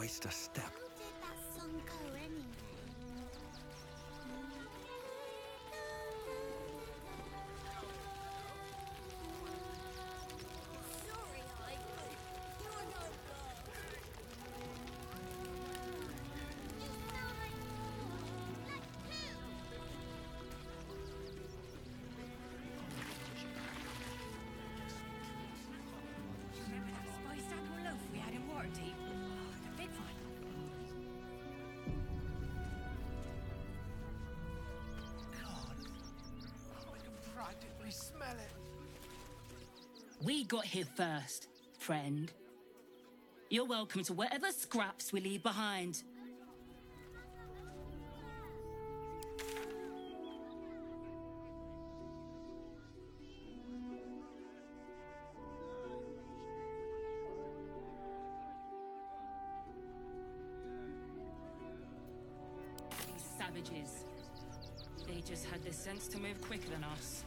waste a step. How did that song go anyway? Sorry, you're no god. You sound like who? Remember that spiced apple loaf we had in Waterdeep? Oh, the big one. God, I can practically smell it. We got here first, friend. You're welcome to whatever scraps we leave behind. These savages. They just had the sense to move quicker than us.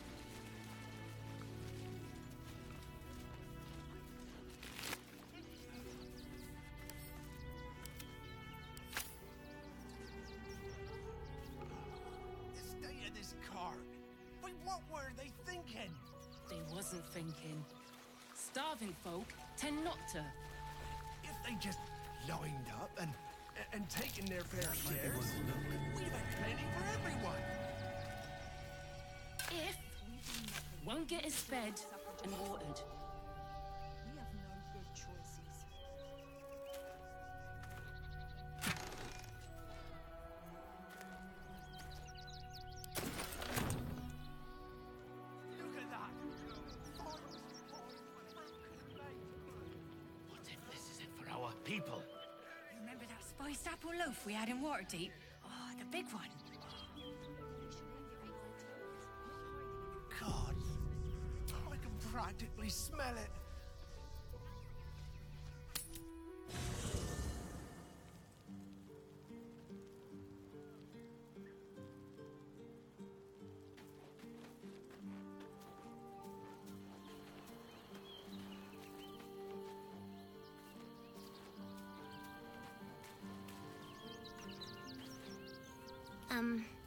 The state of this car. But what were they thinking? They wasn't thinking. Starving folk tend not to. If they just lined up and taken their fair shares, we'd have had plenty for everyone. If won't get us fed and watered. We have no good choices. Look at that. What if this is it for our people? Remember that spiced apple loaf we had in Waterdeep? Oh, the big one. God, I can practically smell it.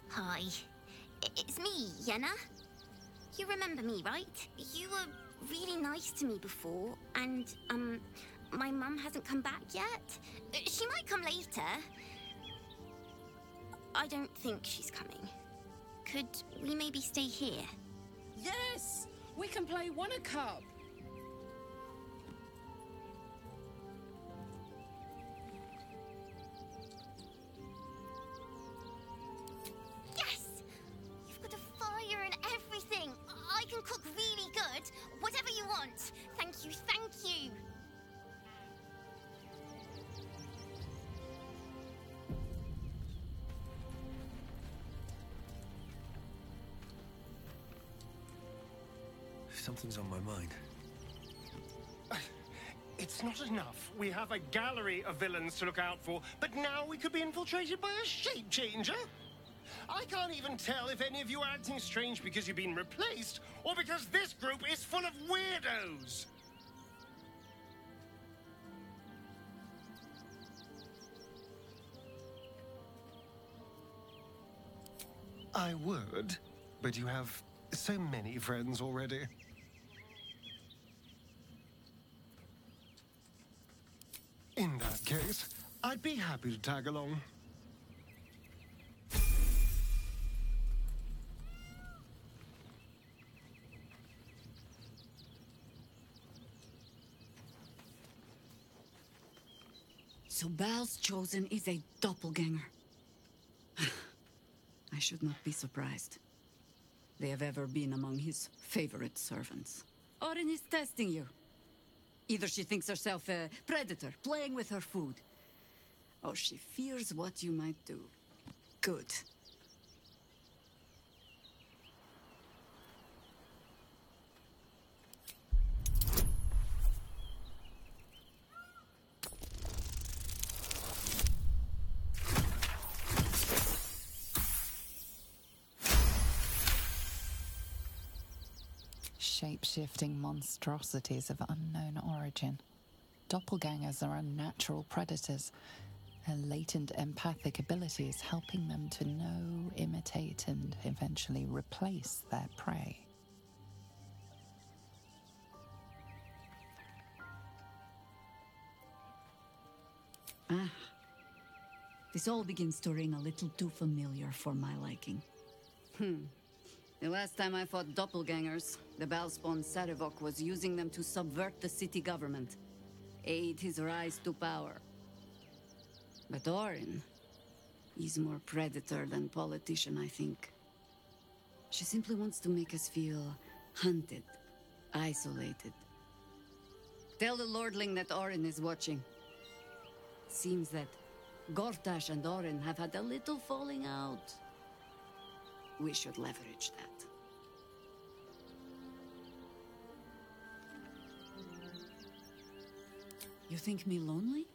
Hi. It's me, Yenna. You remember me, right? You were really nice to me before, and, my mum hasn't come back yet. She might come later. I don't think she's coming. Could we maybe stay here? Yes! We can play one a cup. Yes! You've got a fire and everything. I can cook really good. Whatever you want. Thank you, thank you. Something's on my mind. It's not enough. We have a gallery of villains to look out for, but now we could be infiltrated by a shape changer. I can't even tell if any of you are acting strange because you've been replaced, or because this group is full of weirdos. I would, but you have so many friends already. In that case, I'd be happy to tag along. So Bal's chosen is a doppelganger. I should not be surprised. They have ever been among his favorite servants. Orin is testing you. Either she thinks herself a predator, playing with her food, or she fears what you might do. Good. Shape-shifting monstrosities of unknown origin. Doppelgangers are unnatural predators. Their latent empathic abilities helping them to know, imitate, and eventually replace their prey. Ah. This all begins to ring a little too familiar for my liking. The last time I fought doppelgangers, the Balspawn Sarevok was using them to subvert the city government, aid his rise to power. But Orin, he's more predator than politician, I think. She simply wants to make us feel hunted, isolated. Tell the Lordling that Orin is watching. Seems that Gortash and Orin have had a little falling out. We should leverage that. You think me lonely?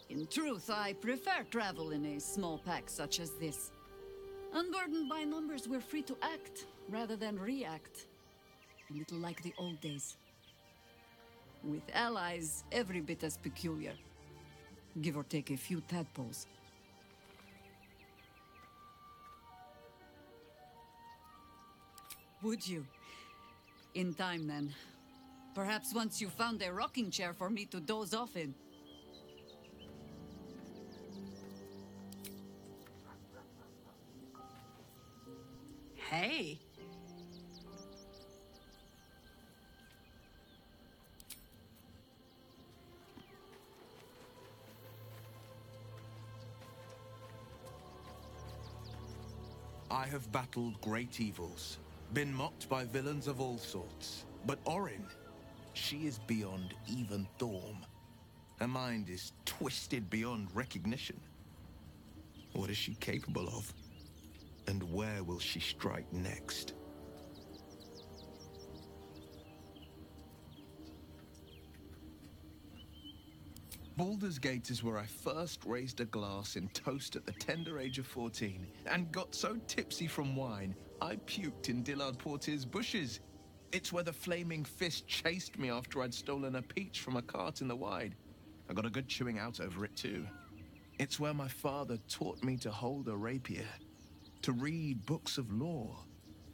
In truth, I prefer travel in a small pack such as this. Unburdened by numbers, we're free to act rather than react. A little like the old days. With allies, every bit as peculiar. Give or take a few tadpoles. Would you? In time, then. Perhaps once you found a rocking chair for me to doze off in. Hey. I have battled great evils, been mocked by villains of all sorts. But Orin, she is beyond even Thorm. Her mind is twisted beyond recognition. What is she capable of? And where will she strike next? Baldur's Gate is where I first raised a glass in toast at the tender age of 14 and got so tipsy from wine, I puked in Dillard Portier's bushes. It's where the flaming fist chased me after I'd stolen a peach from a cart in the Wide. I got a good chewing out over it too. It's where my father taught me to hold a rapier, to read books of law,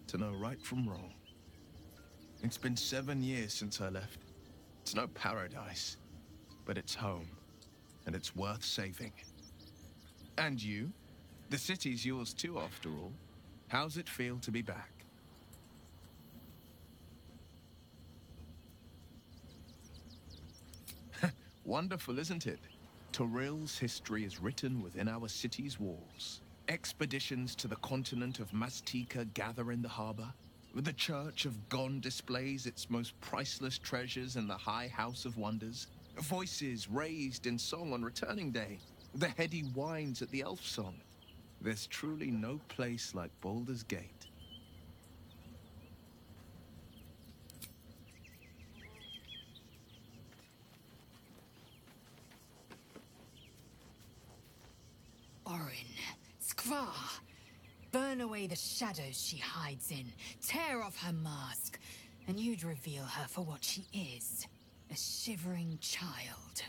to know right from wrong. It's been 7 years since I left. It's no paradise, but it's home, and it's worth saving. And you? The city's yours too, after all. How's it feel to be back? Wonderful, isn't it? Torril's history is written within our city's walls. Expeditions to the continent of Mastika gather in the harbor. The Church of Gon displays its most priceless treasures in the High House of Wonders. Voices raised in song on Returning Day. The heady wines at the Elf Song. There's truly no place like Baldur's Gate. Orin, Skra, burn away the shadows she hides in, tear off her mask, and you'd reveal her for what she is, a shivering child.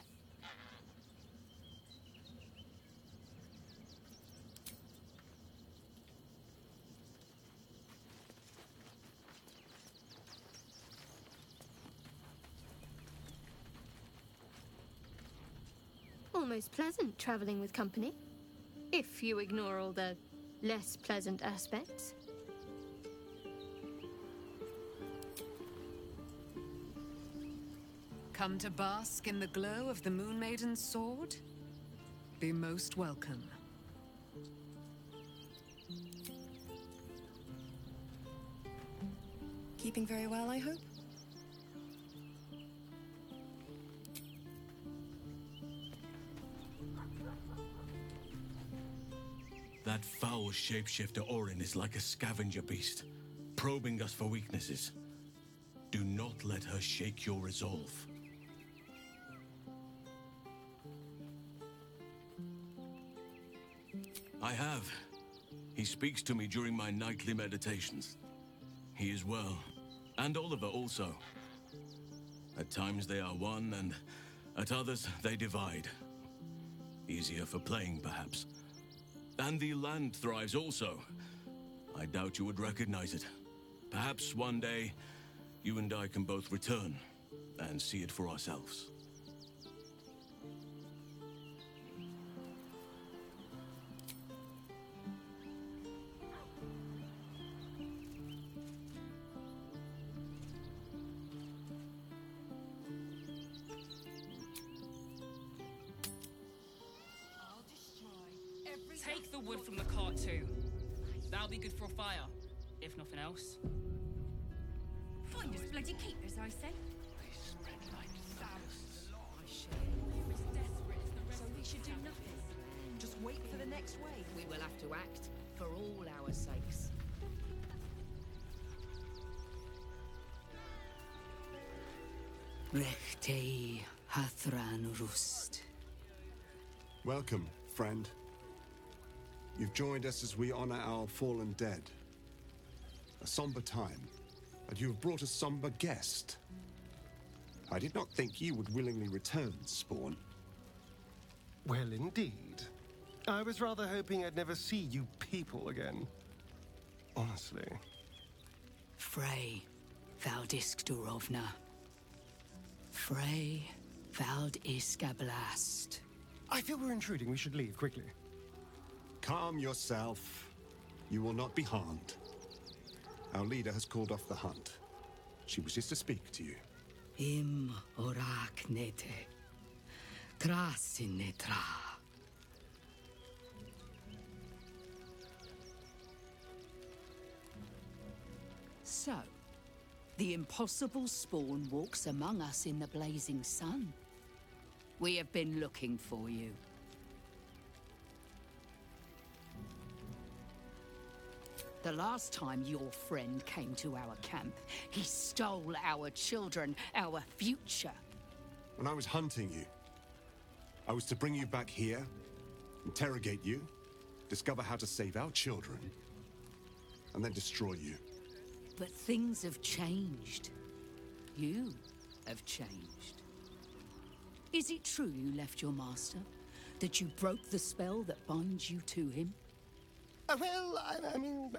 Almost pleasant traveling with company. If you ignore all the less pleasant aspects. Come to bask in the glow of the Moon Maiden's sword? Be most welcome. Keeping very well, I hope? That foul shapeshifter Orin is like a scavenger beast, probing us for weaknesses. Do not let her shake your resolve. I have. He speaks to me during my nightly meditations. He is well. And Oliver also. At times they are one, and at others they divide. Easier for playing, perhaps. And the land thrives also. I doubt you would recognize it. Perhaps one day, you and I can both return and see it for ourselves. Take the wood from the cart too. That'll be good for a fire, if nothing else. Find us bloody keepers, I say. They spread like thousands. So we should do nothing. Just wait for the next wave. We will have to act, for all our sakes. Rechtei Hathran Rust. Welcome, friend. You've joined us as we honor our fallen dead. A somber time, but you have brought a somber guest. I did not think you would willingly return, Spawn. Well, indeed. I was rather hoping I'd never see you people again. Honestly. Frey Valdiskdurovna. Frey Valdiskablast. I feel we're intruding. We should leave quickly. Calm yourself. You will not be harmed. Our leader has called off the hunt. She wishes to speak to you. Im orak nete. Trasinetra. So, the impossible Spawn walks among us in the blazing sun. We have been looking for you. The last time your friend came to our camp, he stole our children, our future. When I was hunting you, I was to bring you back here, interrogate you, discover how to save our children, and then destroy you. But things have changed. You have changed. Is it true you left your master? That you broke the spell that binds you to him? Well, I mean,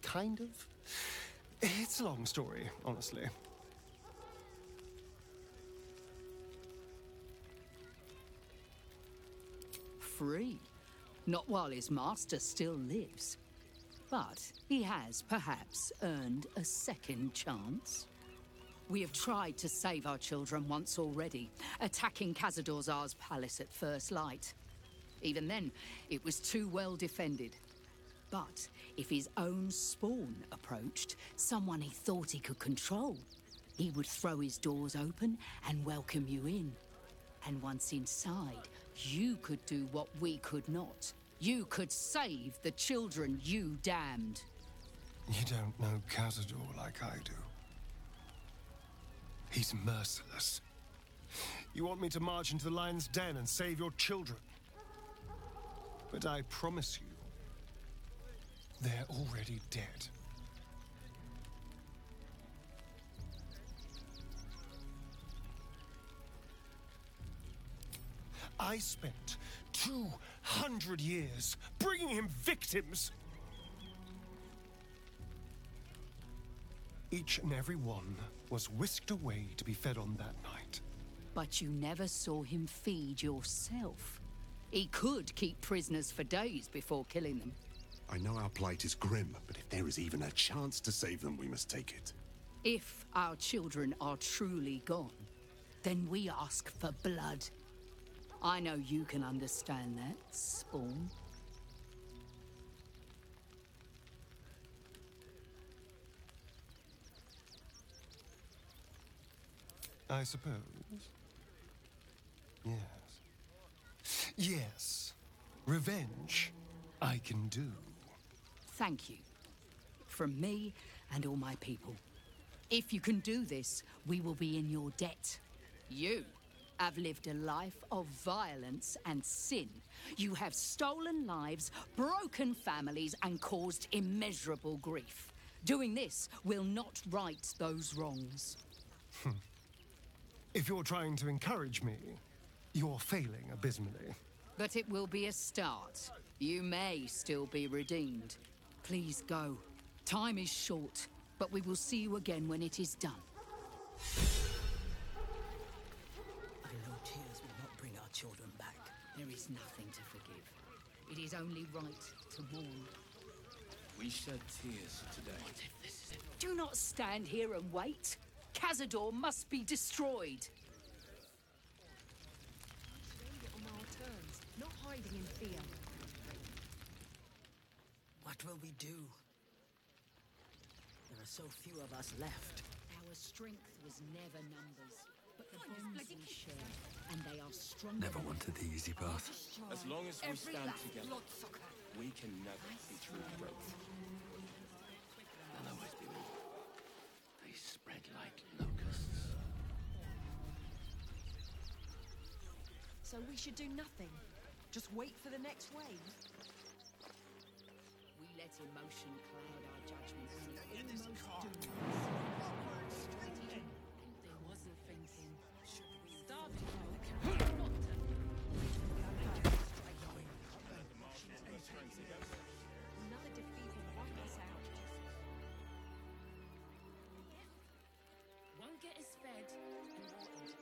kind of. It's a long story, honestly. Free. Not while his master still lives. But he has, perhaps, earned a second chance. We have tried to save our children once already, attacking Khazad-dûr's palace at first light. Even then, it was too well defended. But if his own Spawn approached, someone he thought he could control, he would throw his doors open and welcome you in. And once inside, you could do what we could not. You could save the children you damned. You don't know Khazad-dûr like I do. He's merciless. You want me to march into the lion's den and save your children? But I promise you, they're already dead. I spent 200 years bringing him victims. Each and every one was whisked away to be fed on that night. But you never saw him feed yourself. He could keep prisoners for days before killing them. I know our plight is grim, but if there is even a chance to save them, we must take it. If our children are truly gone, then we ask for blood. I know you can understand that, Spawn. I suppose. Yes. Yes. Revenge, I can do. Thank you. From me and all my people. If you can do this, we will be in your debt. You have lived a life of violence and sin. You have stolen lives, broken families, and caused immeasurable grief. Doing this will not right those wrongs. If you're trying to encourage me, you're failing abysmally. But it will be a start. You may still be redeemed. Please go. Time is short, but we will see you again when it is done. I know tears will not bring our children back. There is nothing to forgive. It is only right to mourn. We shed tears today. Do not stand here and wait. Cazador must be destroyed. On our terms, not hiding in fear. What will we do? There are so few of us left. Our strength was never numbers, but the bonds we share, and they are stronger. Never wanted the easy path. As long as we stand together, we can never be truly broken. There'll always be more. They spread like locusts. So we should do nothing. Just wait for the next wave. We let emotion cloud our judgment and almost doomed us. There wasn't thinking. Starving Another defeat will wipe us out. Won't get us fed and watered.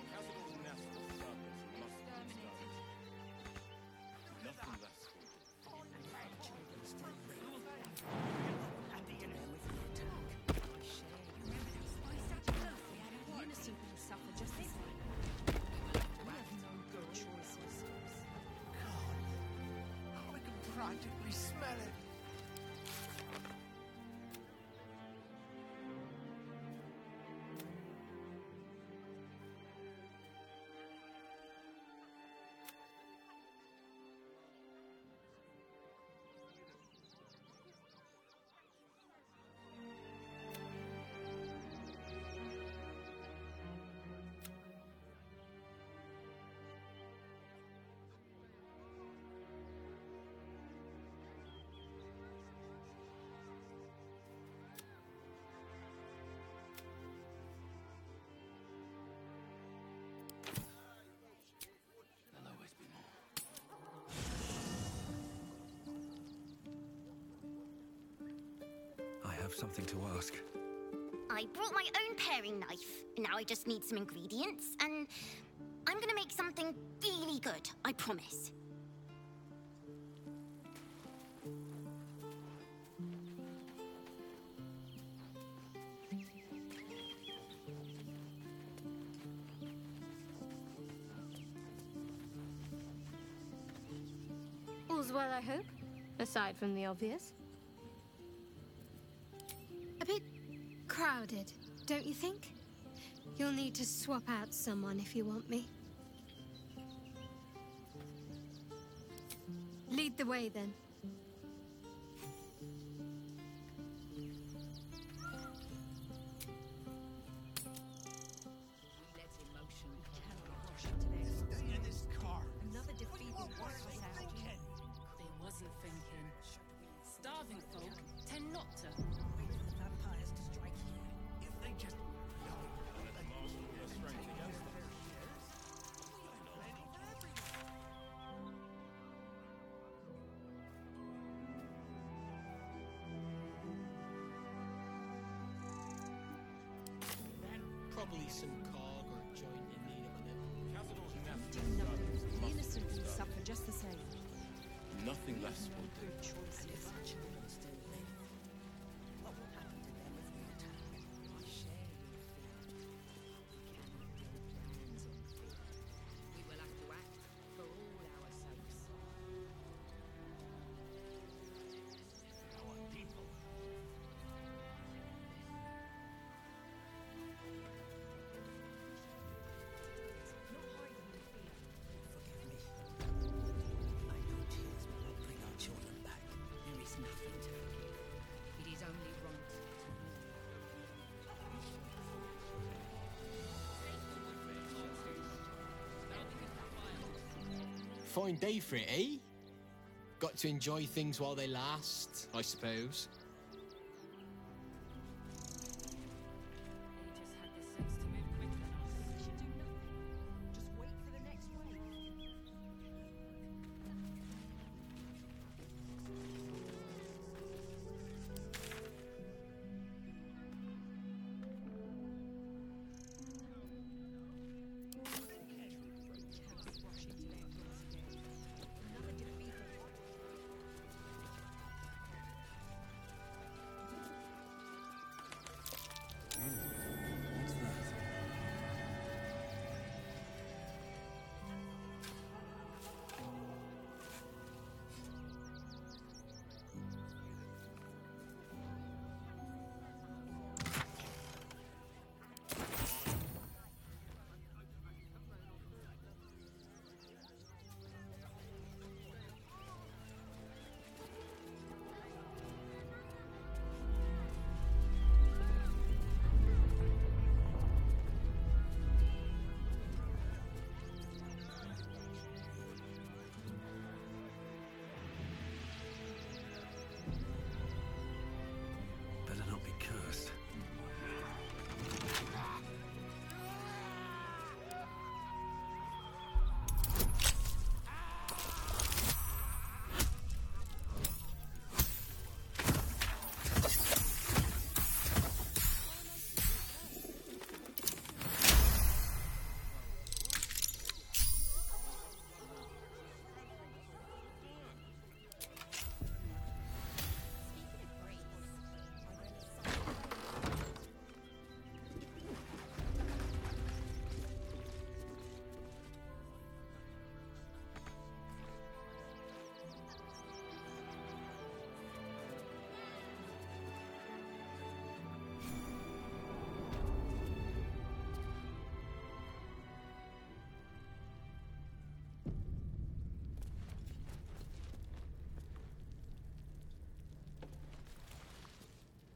Nothing less for Innocent will suffer just the same. We have no good choices. I can practically smell it. There'll always be more. I have something to ask. I brought my own paring knife. Now I just need some ingredients, and I'm gonna make something really good, I promise. All's well, I hope? Aside from the obvious. A bit crowded, don't you think? You'll need to swap out someone if you want me. Lead the way, then. Stay in this car. Another defeat will wipe us out. They wasn't thinking. Starving folk tend not to. Wait for the vampires to strike here. If they just Probably some cog or joint in need of a nip. Do nothing. The innocent will suffer just the same. nothing less will do. Good choices. Our children still live. What will happen to them if we attack? I share your fear. We cannot build plans on fear. We will have to act for all our sakes. our people. Not hiding in fear. Forgive me. I know tears will not bring our children back. There is nothing to forgive. It is only right to mourn. Fine day for it, eh? got to enjoy things while they last, I suppose. Better not be cursed.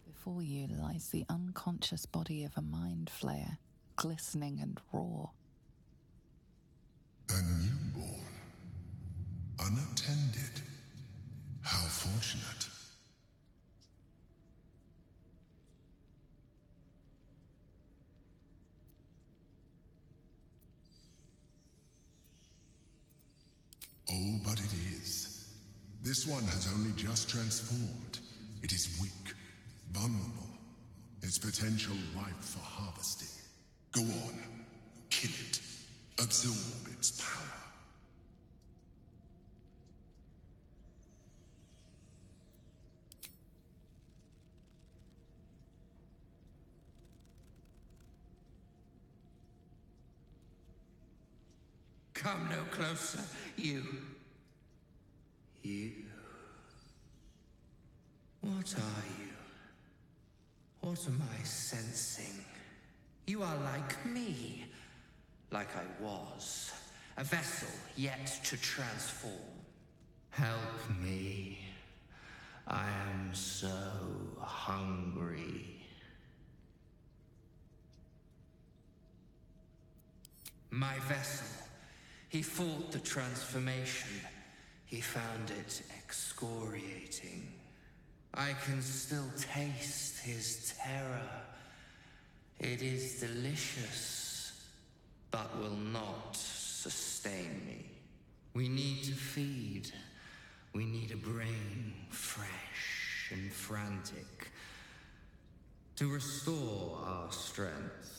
Before you lies the unconscious body of a mind flayer, glistening and raw. A newborn. Unattended. How fortunate. Oh, but it is. This one has only just transformed. It is weak, vulnerable. Its potential ripe for harvesting. Go on, kill it. Absorb its power. Come no closer, you. You. What are you? What am I sensing? You are like me. Like I was. A vessel yet to transform. Help me. I am so hungry. My vessel. He fought the transformation. He found it excoriating. I can still taste his terror. It is delicious, but will not sustain me. We need to feed. We need a brain fresh and frantic to restore our strength.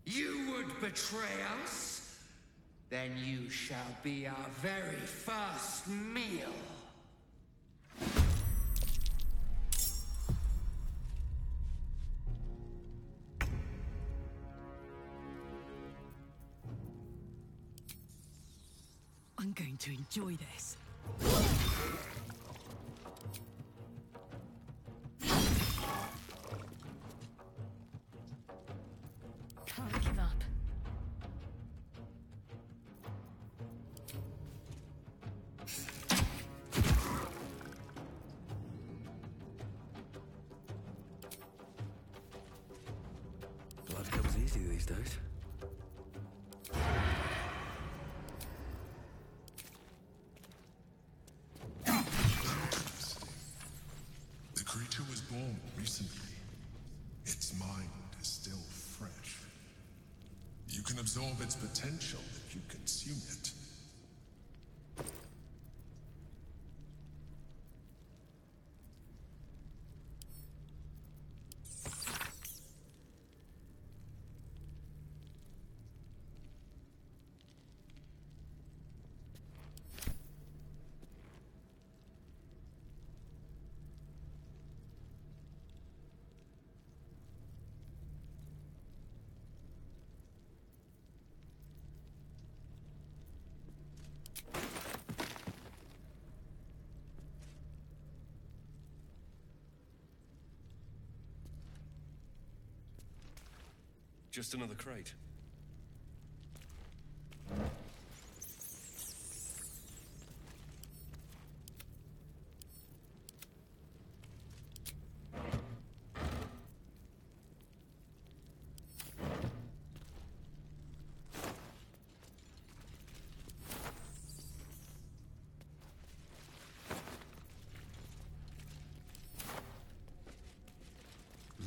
You would betray us? Then you shall be our very first meal. I'm going to enjoy this. Can't give up. easy these days. The creature was born recently. Its mind is still fresh. You can absorb its potential if you consume it. Just another crate.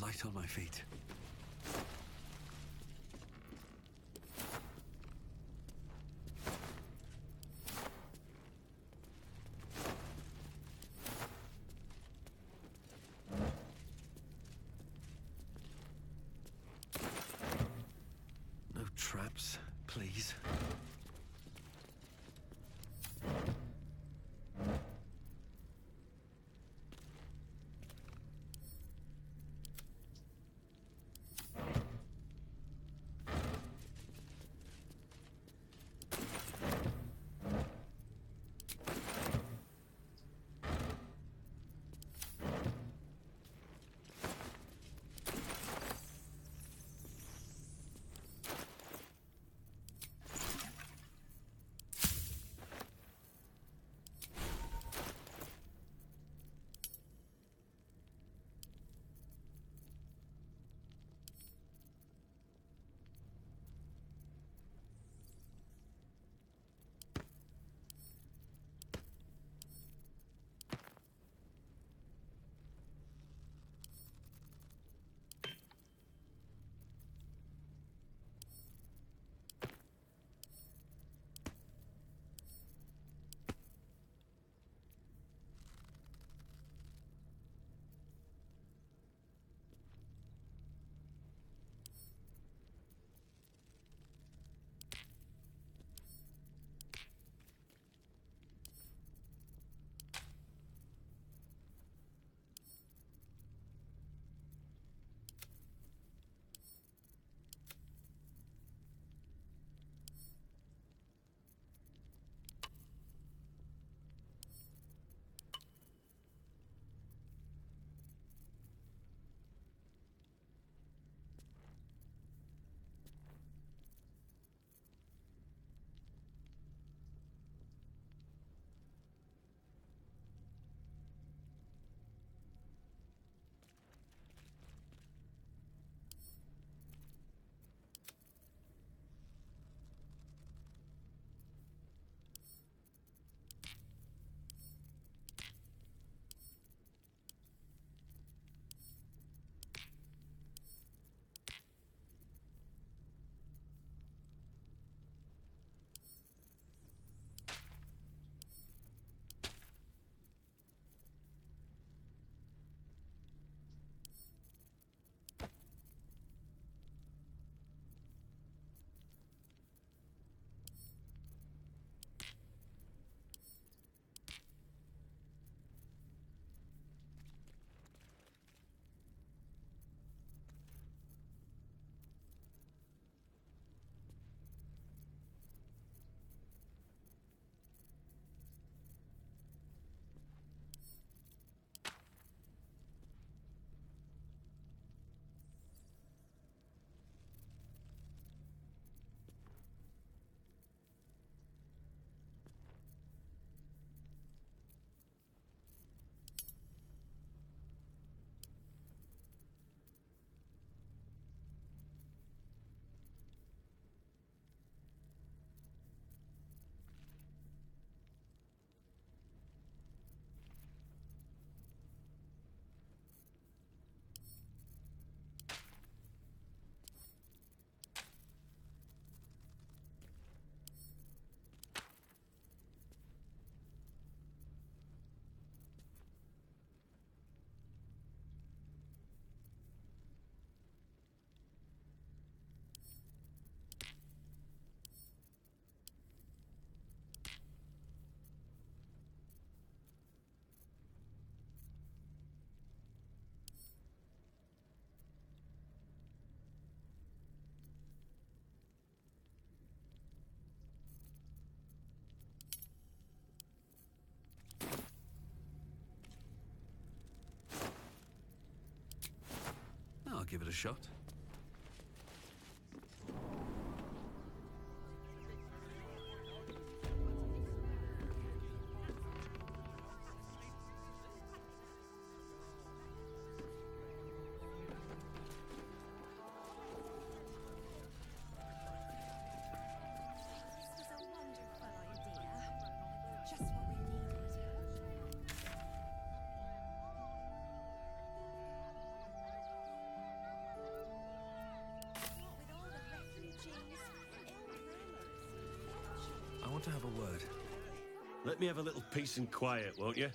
Light on my feet. No traps, please. give it a shot? I want to have a word. Let me have a little peace and quiet, won't you?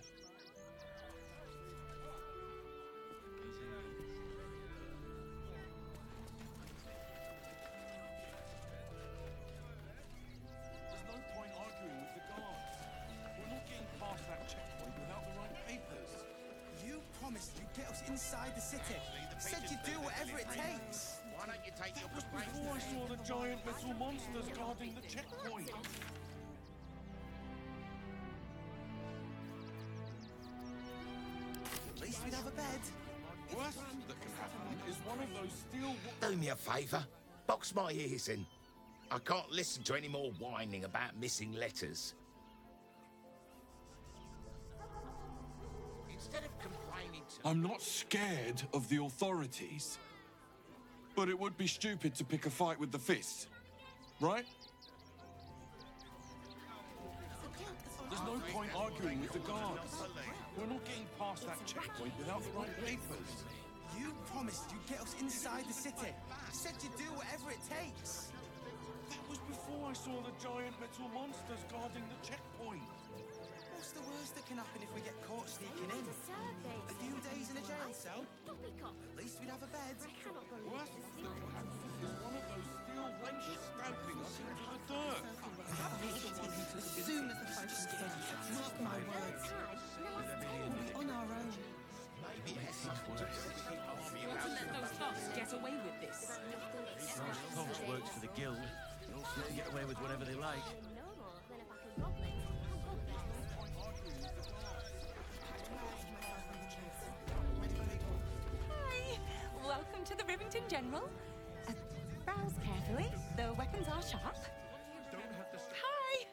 There's no point arguing with the guards. We're not getting past that checkpoint without the right papers. You promised you'd get us inside the city. Said you'd do whatever it takes. Why don't you take your complaints? Before I saw the giant metal monsters guarding the checkpoint. At least we'd have a bed. Worst that can happen is one of those steel... Do me a favour. Box my ears in. I can't listen to any more whining about missing letters. Instead of complaining to... I'm not scared of the authorities. But it would be stupid to pick a fight with the fist. Right? There's no point arguing with the guards. We're not getting past that checkpoint without the right papers. You promised you'd get us inside the city. Said you'd do whatever it takes. That was before I saw the giant metal monsters guarding the checkpoint. What's the worst that can happen if we get caught sneaking in? A few days in a jail cell? At least we'd have a bed. Worst that can happen is one of those steel wrenches stamping us into the dirt. As soon as the post is in, mark my words. We'll be on our own. Maybe it's To let those thugs get away with this. Cops works for the guild. They all seem to get away with whatever they like. Hi! Welcome to the Rivington General. Browse carefully. The weapons are sharp. Hi!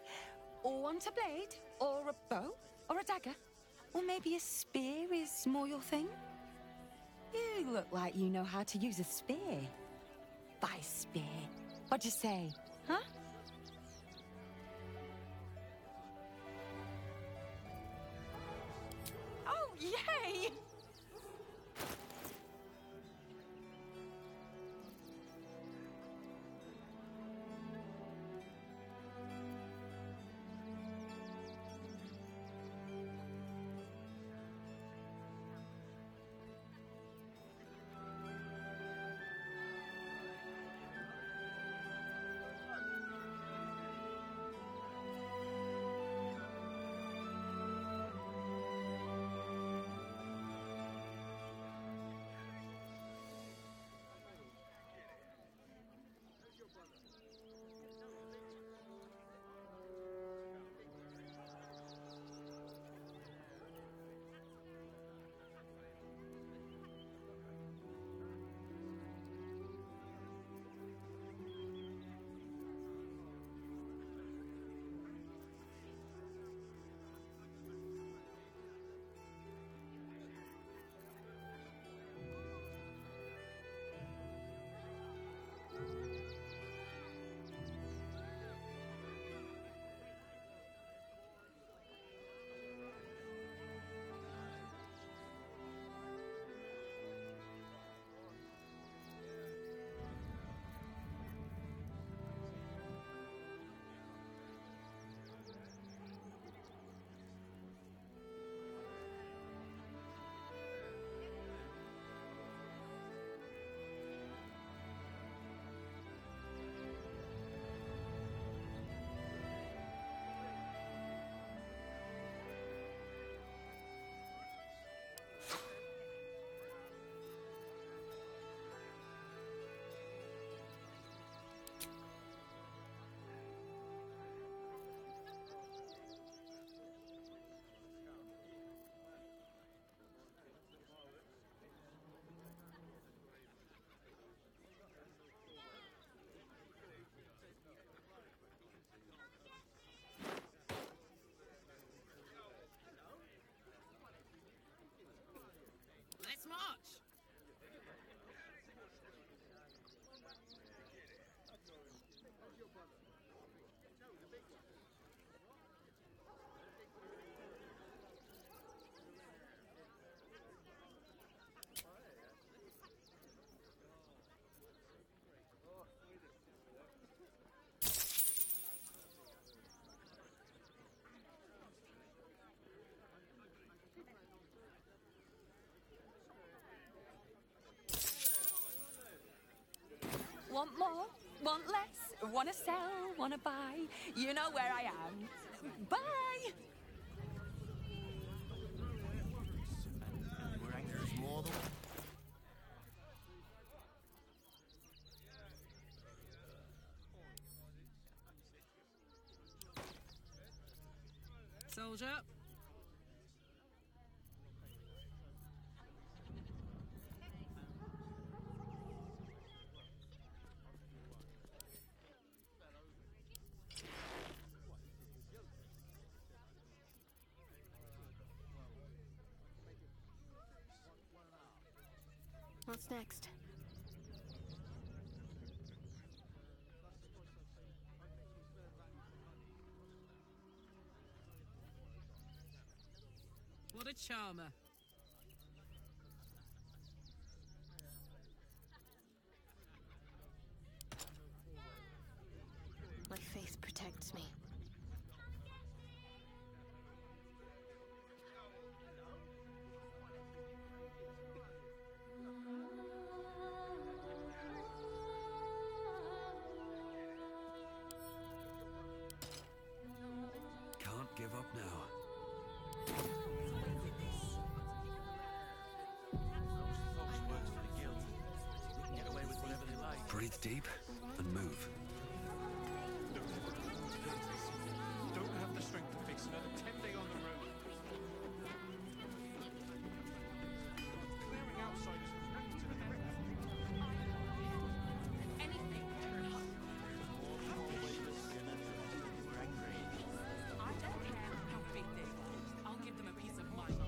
Want a blade? Or a bow? Or a dagger? Or maybe a spear is more your thing? You look like you know how to use a spear. By spear. What'd you say? Huh? Oh, yay! Want less? Want to sell? Want to buy? You know where I am. Bye! We're anxious more than... Soldier. What's next? What a charmer. My faith protects me. Can't give up now. Works for the guild. They can get away with whatever they like. Breathe deep and move. Don't have the strength to face another 10-day on the road. Clearing outsiders was nothing to the threat. Anything. We're angry. I don't care how big they are. I'll give them a piece of mind.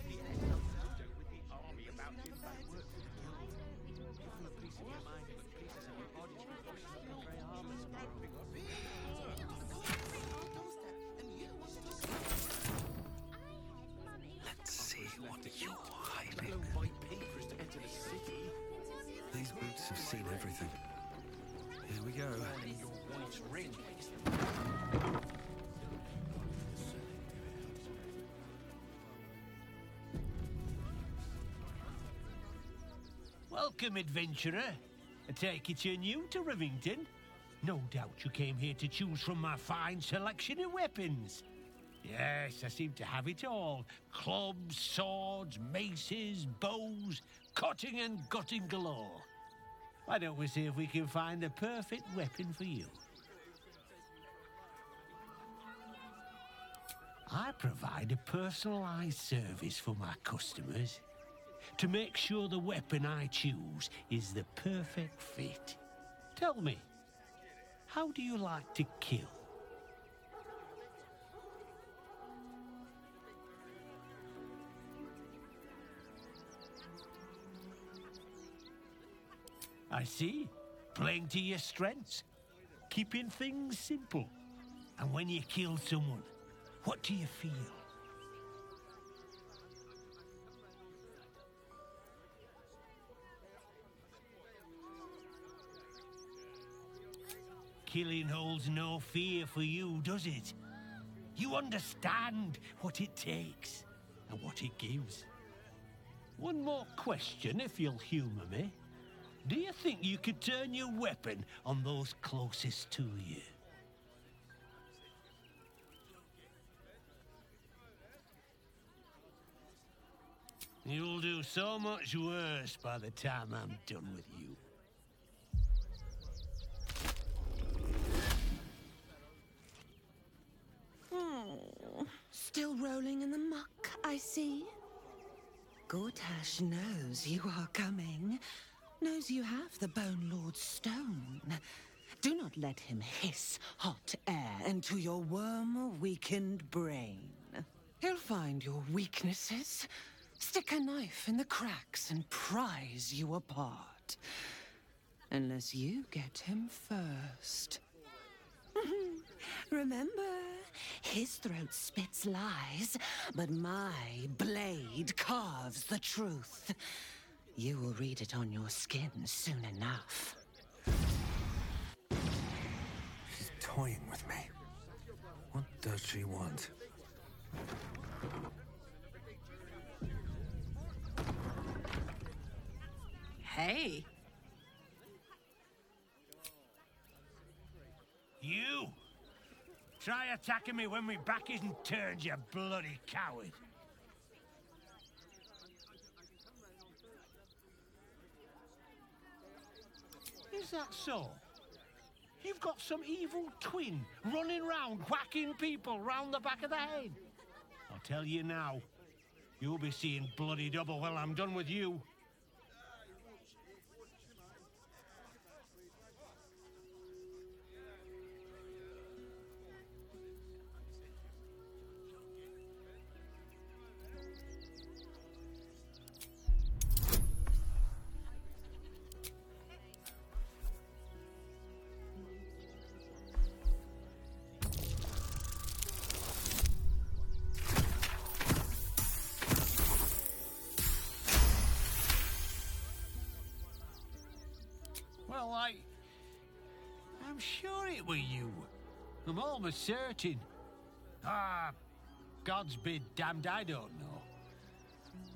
With the army about you, that work for the guild. Give them a piece of your mind, but pieces of your body will be very harmless. Let's see what you're hiding. No white papers to enter the city. These boots have seen everything. Here we go. Your wife's ring. Welcome, adventurer. I take it you're new to Rivington. No doubt you came here to choose from my fine selection of weapons. Yes, I seem to have it all. Clubs, swords, maces, bows, cutting and gutting galore. Why don't we see if we can find the perfect weapon for you? I provide a personalized service for my customers to make sure the weapon I choose is the perfect fit. Tell me, how do you like to kill? I see. Playing to your strengths. Keeping things simple. And when you kill someone, what do you feel? Killing holds no fear for you, does it? You understand what it takes and what it gives. One more question, if you'll humour me. Do you think you could turn your weapon on those closest to you? You'll do so much worse by the time I'm done with you. Still rolling in the muck, I see. Gortash knows you are coming. Knows you have the Bone Lord's stone. Do not let him hiss hot air into your worm-weakened brain. He'll find your weaknesses, stick a knife in the cracks and prise you apart. Unless you get him first. Remember, his throat spits lies, but my blade carves the truth. You will read it on your skin soon enough. She's toying with me. What does she want? Hey. Try attacking me when my back isn't turned, you bloody coward. Is that so? You've got some evil twin running round whacking people round the back of the head. I'll tell you now, you'll be seeing bloody double when I'm done with you. Well, I'm sure it were you. I'm almost certain. Ah, God's be damned, I don't know.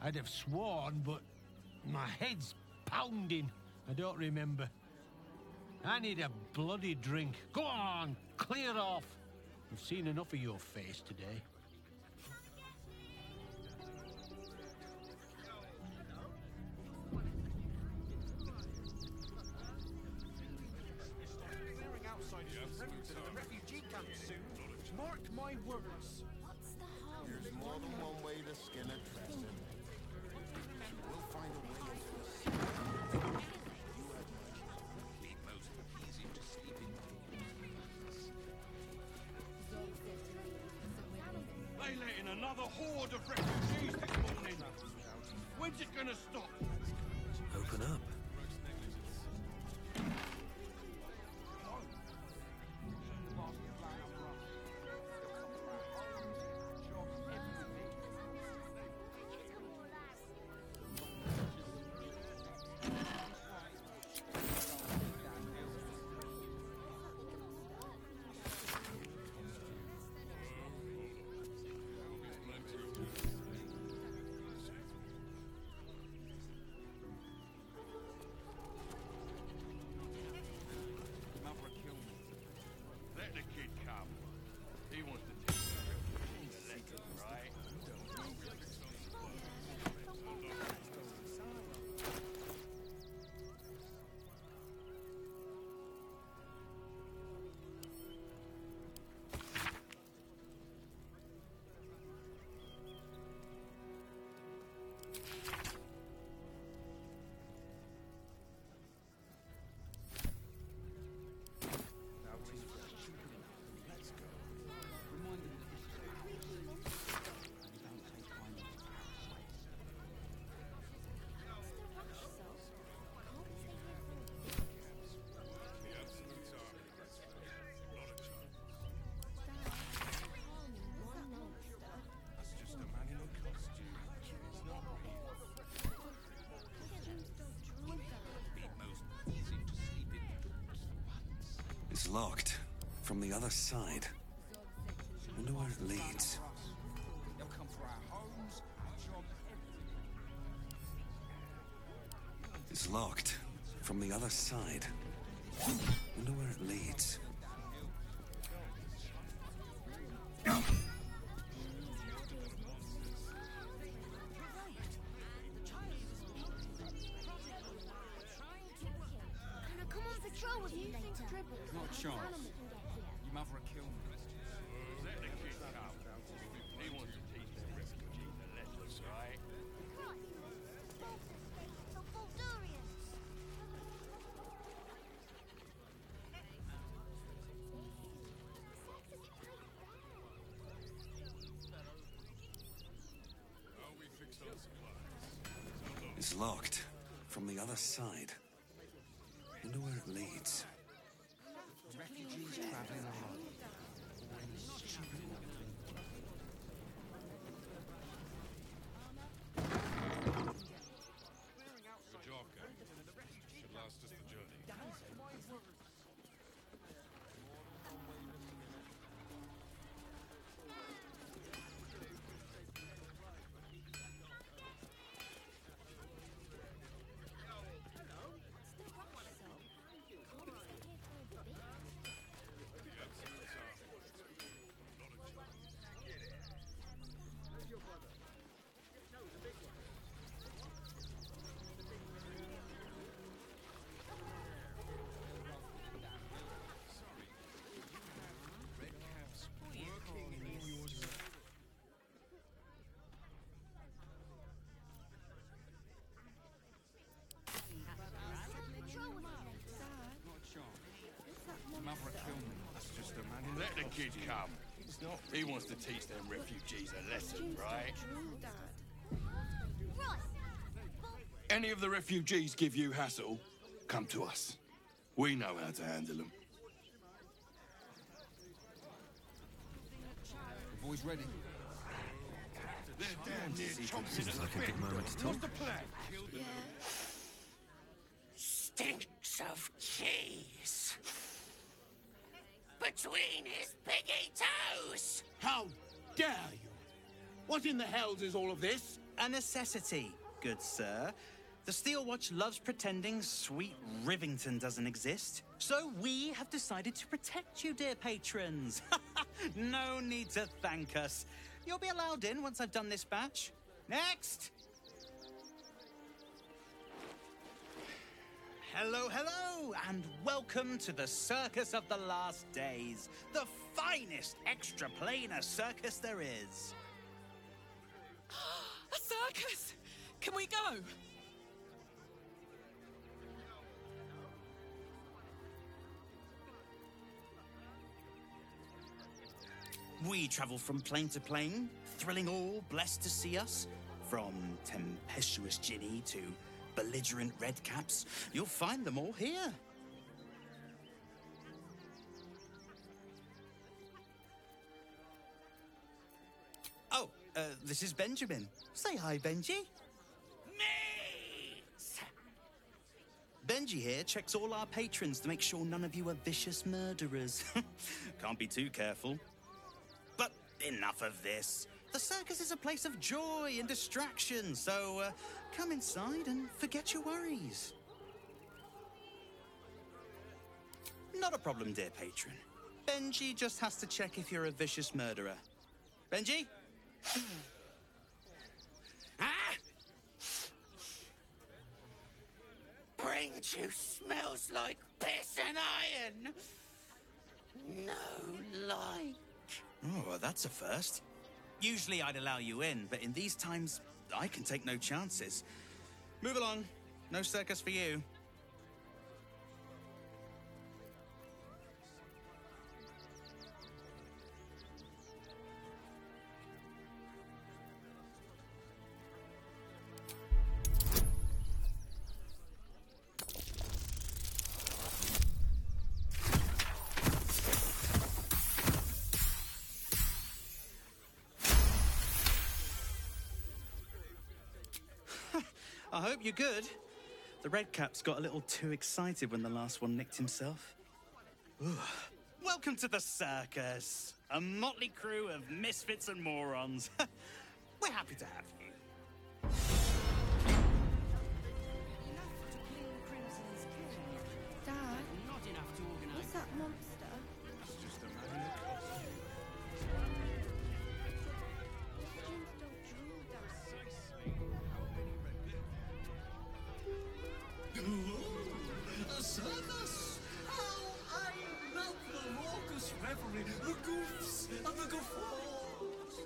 I'd have sworn, but my head's pounding. I don't remember. I need a bloody drink. Go on, clear off. I've seen enough of your face today. Mark my words. There's more than one way to skin a crescent. We'll find a way over the Be most easy to sleep in. They let in another horde of refugees this morning. When's it gonna stop? Open up. Let the kid come. He wants to take the letter, right? It's locked from the other side. Wonder where it leads. They'll come for our homes, our jobs, everything. It's locked from the other side. Wonder where it leads. Not a chance. Your mother will kill me. Let the kid come. He wants to teach the refugees a lesson, right? It's locked from the other side. Wonder where it leads. Refugees traveling alone. Good job, gang. Should last us the journey. the man in Let the kid come. He wants to teach them refugees a lesson, right? Any of the refugees give you hassle, come to us. We know how to handle them. The boy's ready. They're damn near Seems like a good moment to talk. What's the plan? Stinks of cheese. Between his piggy toes. How dare you? What in the hells is all of this? A necessity, good sir. The Steel Watch loves pretending sweet Rivington doesn't exist. So we have decided to protect you, dear patrons. No need to thank us. You'll be allowed in once I've done this batch. Next! Hello, hello, and welcome to the Circus of the Last Days, the finest extra-planar circus there is. A circus! Can we go? We travel from plane to plane, thrilling all blessed to see us. From tempestuous Ginny to belligerent redcaps, you'll find them all here. Oh, this is Benjamin. Say hi, Benji. Benji here checks all our patrons to make sure none of you are vicious murderers. Can't be too careful. But enough of this. The circus is a place of joy and distraction, so come inside and forget your worries. Not a problem, dear patron. Benji just has to check if you're a vicious murderer. Benji? Brain juice smells like piss and iron. No light. Oh, well, that's a first. Usually I'd allow you in, but in these times, I can take no chances. Move along. No circus for you. I hope you're good. The Redcaps got a little too excited when the last one nicked himself. Ooh. Welcome to the circus. A motley crew of misfits and morons. We're happy to have you. Dad, Not enough to organize. what's that monster? It's just a man in a costume. Costumes don't drool, A circus! How I love the raucous revelry, the goofs and the guffaws!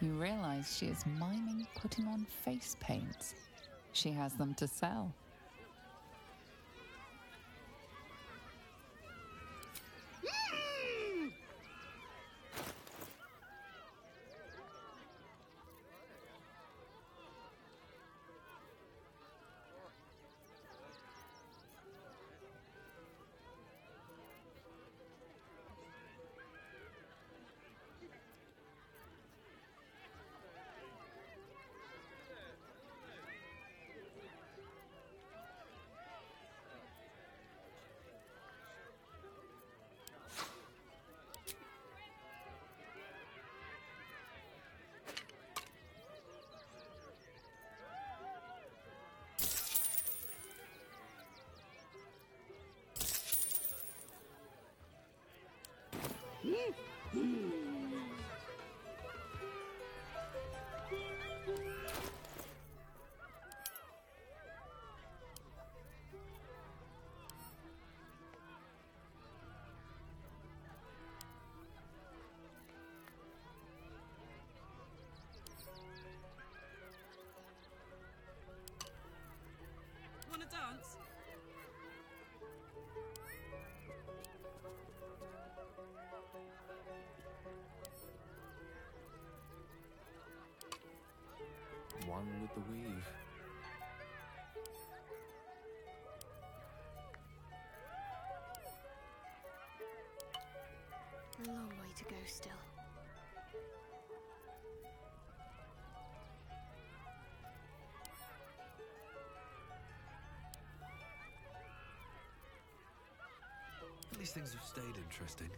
You realize she is miming putting on face paints. She has them to sell. one with the weave. A long way to go still. At least things have stayed interesting.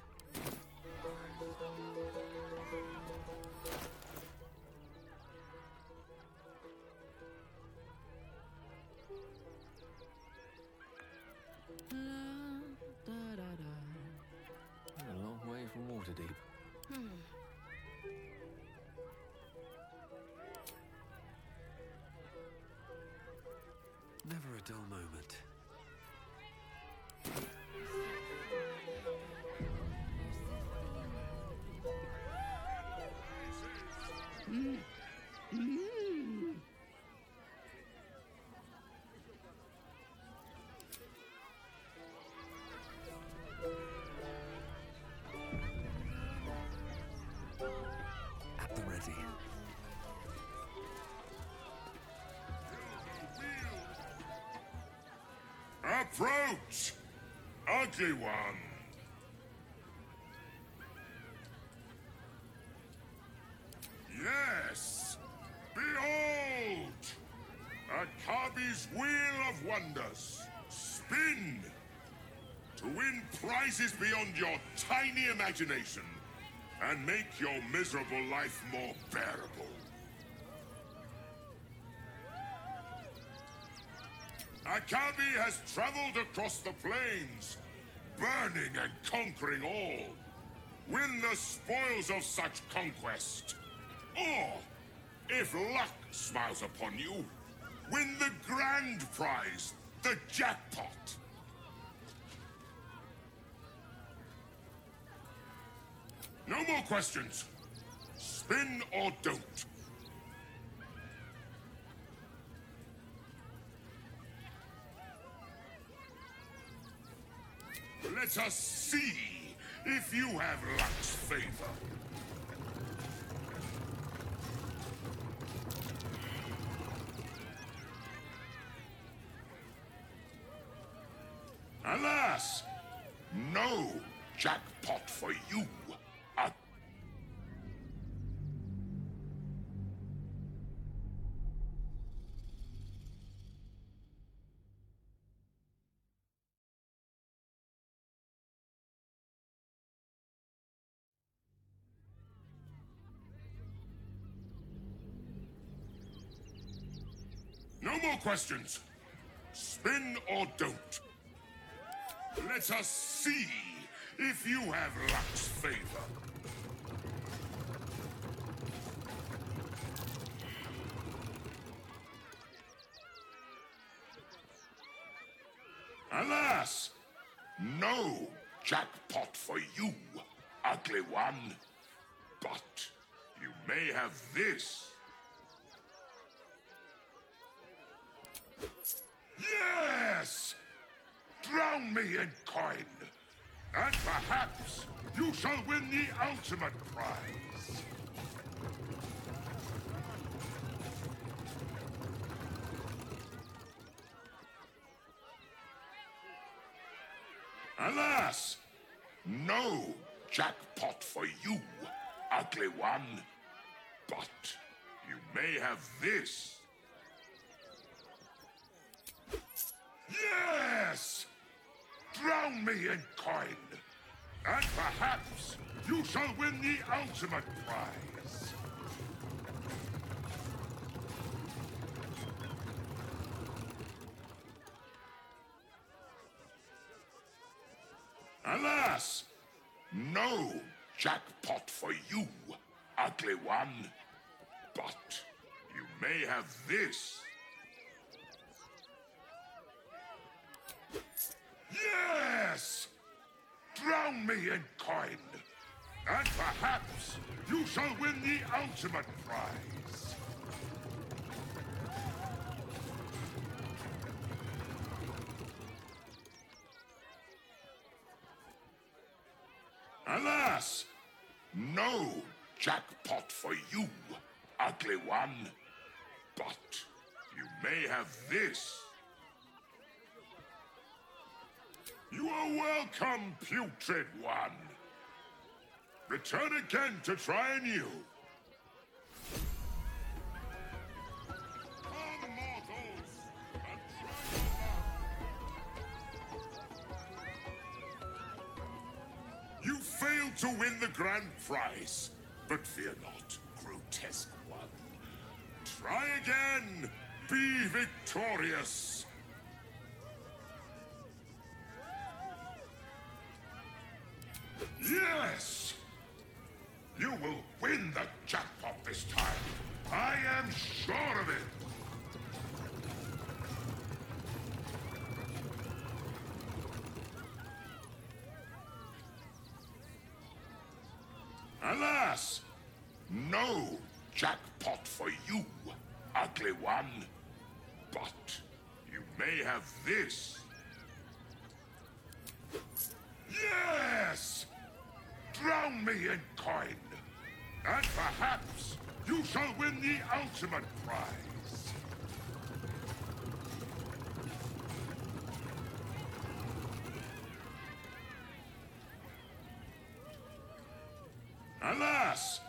A long way from Waterdeep. Never a dull moment. At the ready. Approach, ugly one. Yes, behold, Akabi's Wheel of Wonders. Spin to win prizes beyond your tiny imagination and make your miserable life more bearable. Akabi has traveled across the plains, burning and conquering all. Win the spoils of such conquest. Or, if luck smiles upon you, win the grand prize, the jackpot. No more questions. Spin or don't. Let us see if you have luck's favor. Alas, no jackpot for you. No more questions. Spin or don't. Let us see if you have luck's favor. Alas, no jackpot for you, ugly one. But you may have this. Yes! Drown me in coin, and perhaps you shall win the ultimate prize. Alas, no jackpot for you, ugly one. But you may have this. Yes! Drown me in coin, and perhaps you shall win the ultimate prize. Alas, no jackpot for you, ugly one. But you may have this. Yes! Drown me in coin, and perhaps you shall win the ultimate prize. Alas, no jackpot for you, ugly one. But you may have this. You are welcome, putrid one. Return again to try anew. Come, mortals, and try your luck. You failed to win the grand prize, but fear not, grotesque one. Try again. Be victorious. Yes! You will win the jackpot this time. I am sure of it. Alas! No jackpot for you, ugly one. But you may have this. Yes! Drown me in coin, and perhaps you shall win the ultimate prize. Alas!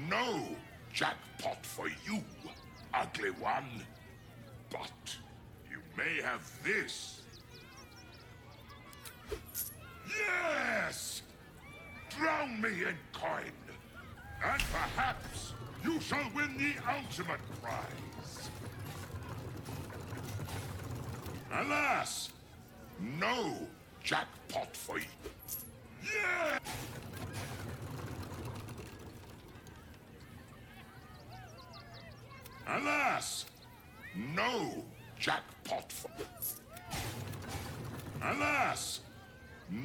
No jackpot for you, ugly one. But you may have this. Yes! Drown me in coin, and perhaps you shall win the ultimate prize. Alas! No jackpot for you. Yeah! Alas! No jackpot for... Alas!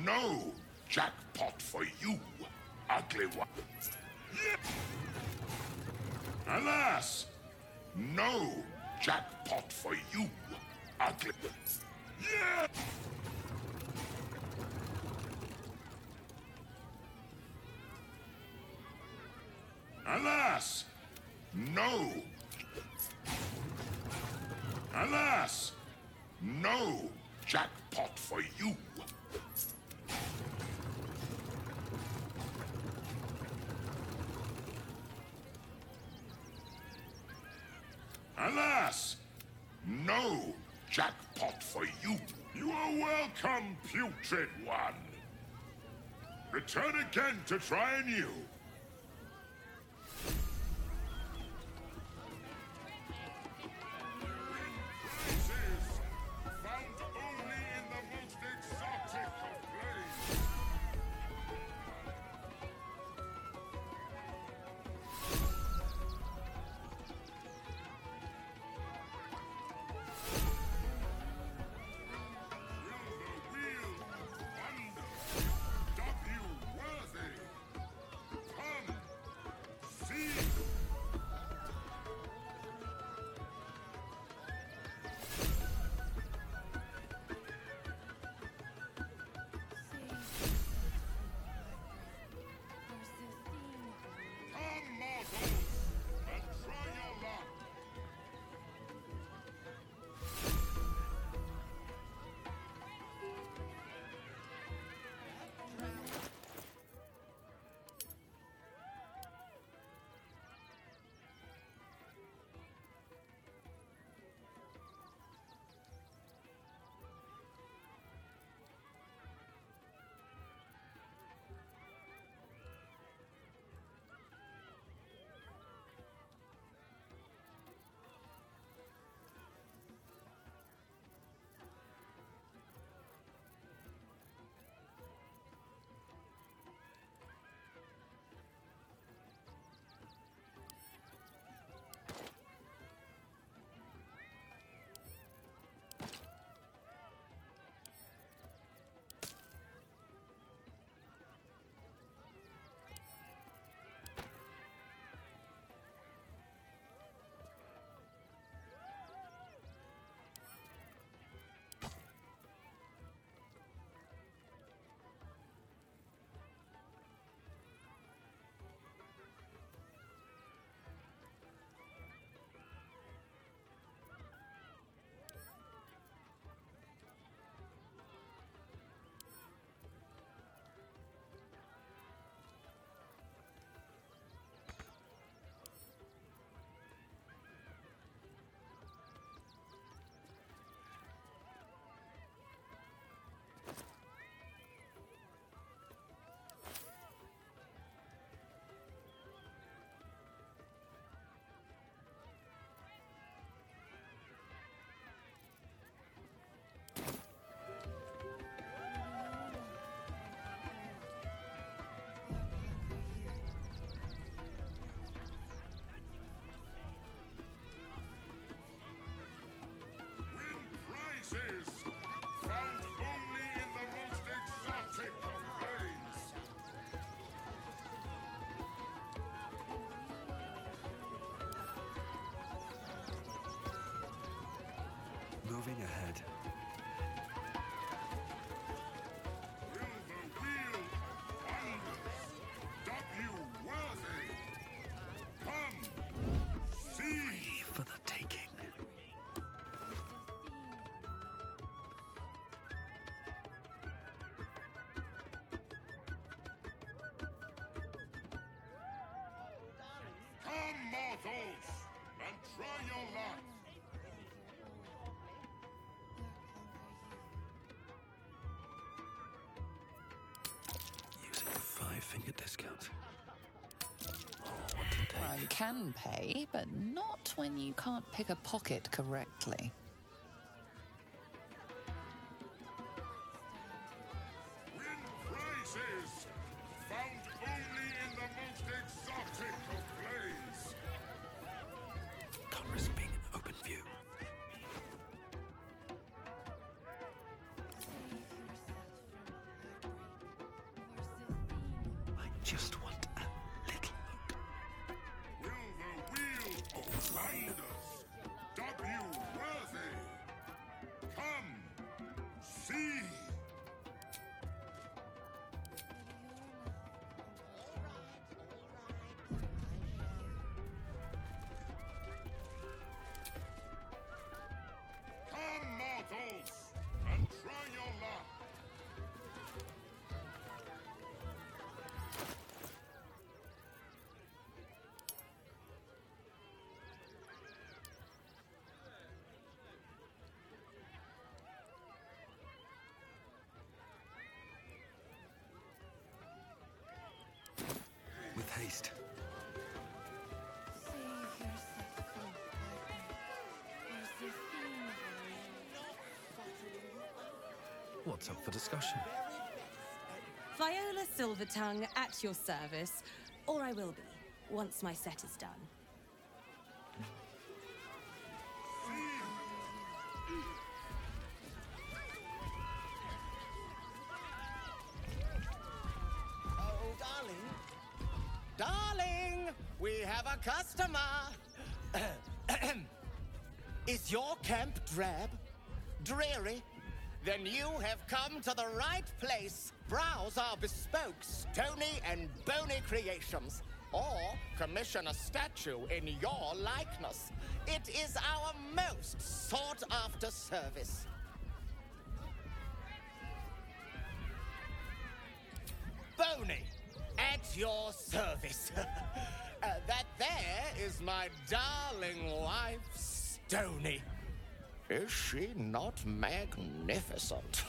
No jackpot for you, ugly one. Yeah. Alas! No jackpot for you, ugly... Yeah! Alas! No! Alas! No jackpot for you! Alas! No jackpot for you! You are welcome, putrid one! Return again to try anew! ahead. Free for the taking. Come, mortals, and try your luck. Using a 5-finger discount. Well, you can pay, but not when you can't pick a pocket correctly. Win prizes found only in the most exotic of plays. Can't risk being in open view. I just want a little look. Will the wheel find us? Dub you worthy? Come, see. Come, mortals, and try your luck. With haste. What's up for discussion? Viola Silvertongue at your service, or I will be, once my set is done. Oh, darling. Darling, we have a customer. Is your camp drab? Dreary? Then you have come to the right place. Browse our bespoke, stony and bony creations. Or commission a statue in your likeness. It is our most sought-after service. Bony, at your service. That there is my darling wife, Stony. Is she not magnificent?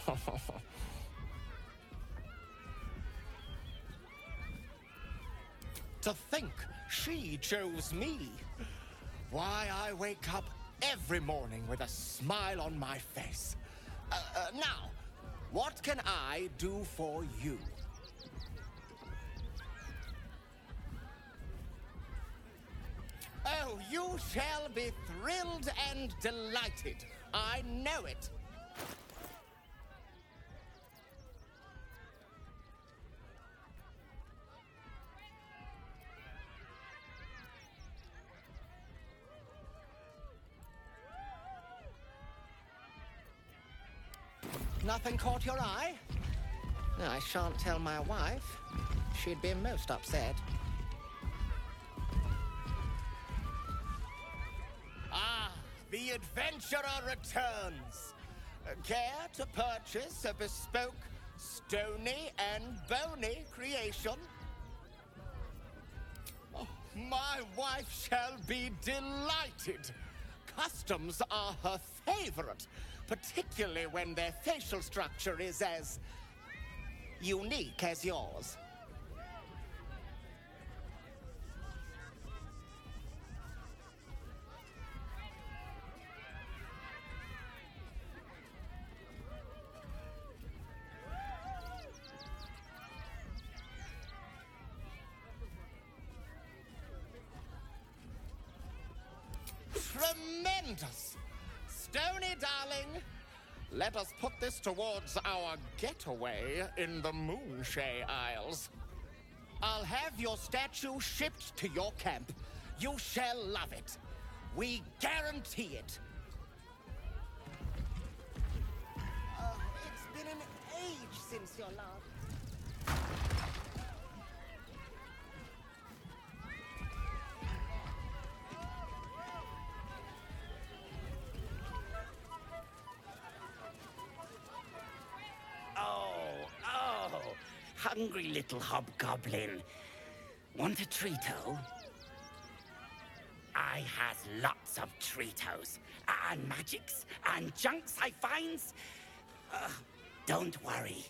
To think she chose me. Why, I wake up every morning with a smile on my face. Now, what can I do for you? Oh, you shall be thrilled and delighted. I know it. Nothing caught your eye? I shan't tell my wife. She'd be most upset. Ah, the adventurer returns. Care to purchase a bespoke, stony and bony creation? Oh, my wife shall be delighted. Customs are her favorite, particularly when their facial structure is as unique as yours. Tremendous! Stony, darling, let us put this towards our getaway in the Moonshay Isles. I'll have your statue shipped to your camp. You shall love it. We guarantee it. been an age since your last. Oh, hungry little hobgoblin. Want a treato? I has lots of treatos, and magics, and junks I finds. Don't worry.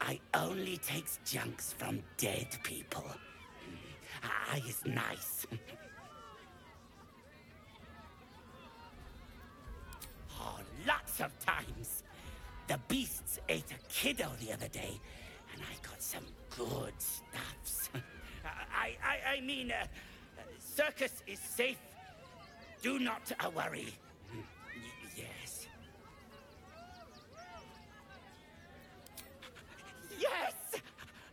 I only takes junks from dead people. I is nice. Oh, lots of times. The beasts ate a kiddo the other day, and I got some good stuffs. I mean, circus is safe. Do not worry. Yes. Yes!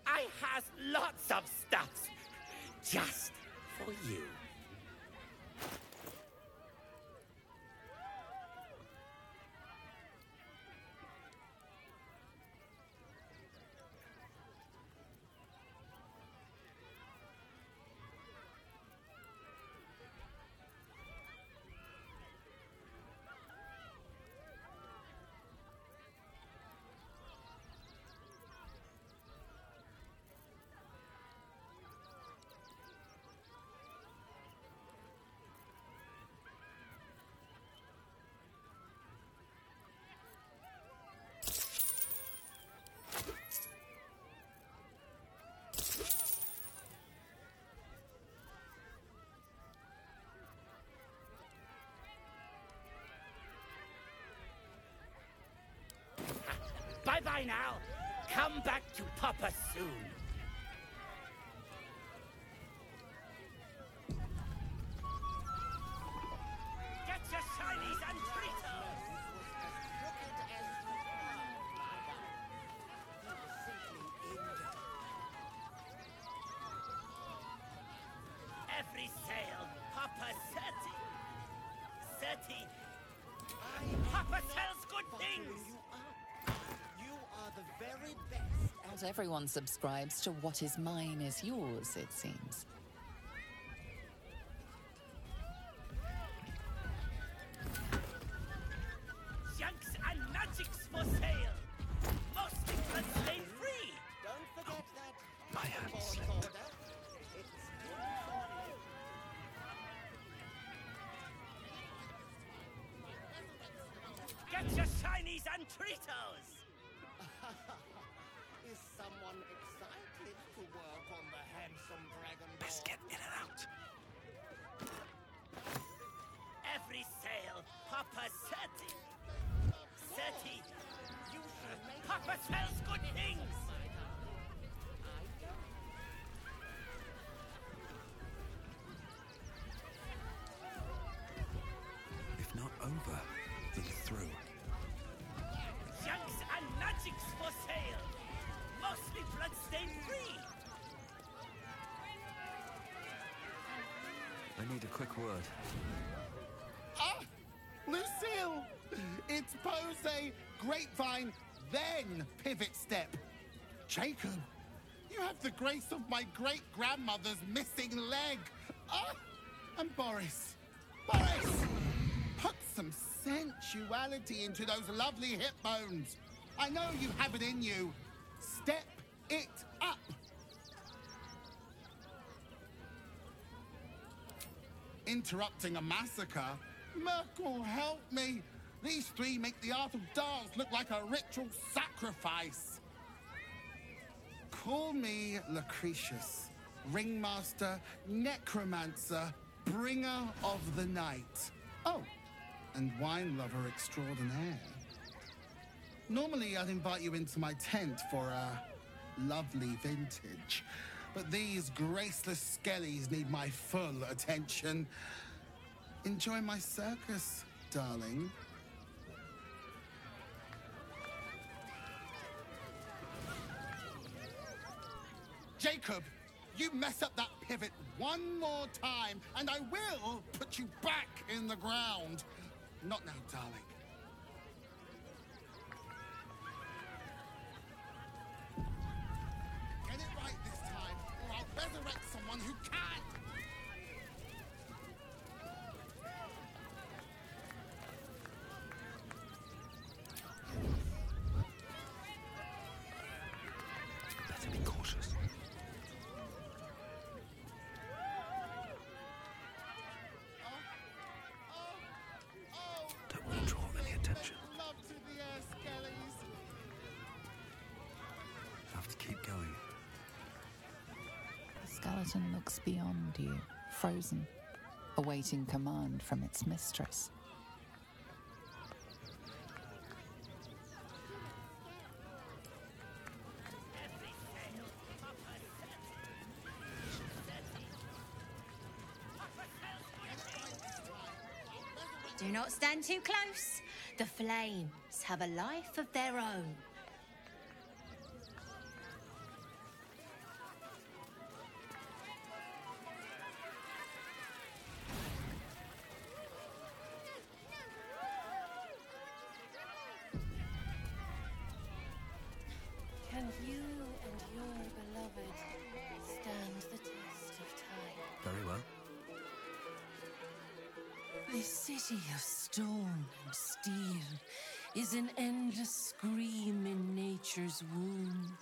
I has lots of stuffs. Just for you. Bye-bye now. Come back to Papa soon. Get your shinies and treatos! Every sale, Papa 30. Papa sells good things! The very best. Not everyone subscribes to what is mine is yours, it seems. Junks and magics for sale. Mostly bloodstained free. Don't forget that. My hand slipped. Get your shinies and treatos. Is someone excited to work on the handsome dragon? Best get in and out. Every sale, Papa 30. Papa sells good things. If not over, then through. Junks and magics for sale. Mostly bloodstain free. I need a quick word. Ah! Lucille! It's pose, grapevine, then pivot step. Jacob, you have the grace of my great-grandmother's missing leg. Ah! And Boris. Boris! Put some sensuality into those lovely hip bones. I know you have it in you. Step it up. Interrupting a massacre? Merkel, help me. These three make the art of dance look like a ritual sacrifice. Call me Lucretius, ringmaster, necromancer, bringer of the night. Oh, and wine lover extraordinaire. Normally, I'd invite you into my tent for a lovely vintage, but these graceless skellies need my full attention. Enjoy my circus, darling. Jacob, you mess up that pivot one more time, and I will put you back in the ground. Not now, darling. anyone who can! Better be cautious. Don't want to draw any attention. Love to the air, skellies! Have to keep going. The skeleton looks beyond you, frozen, awaiting command from its mistress. Do not stand too close. The flames have a life of their own. Can you and your beloved stand the test of time? Very well. This city of stone and steel is an endless scream in nature's womb.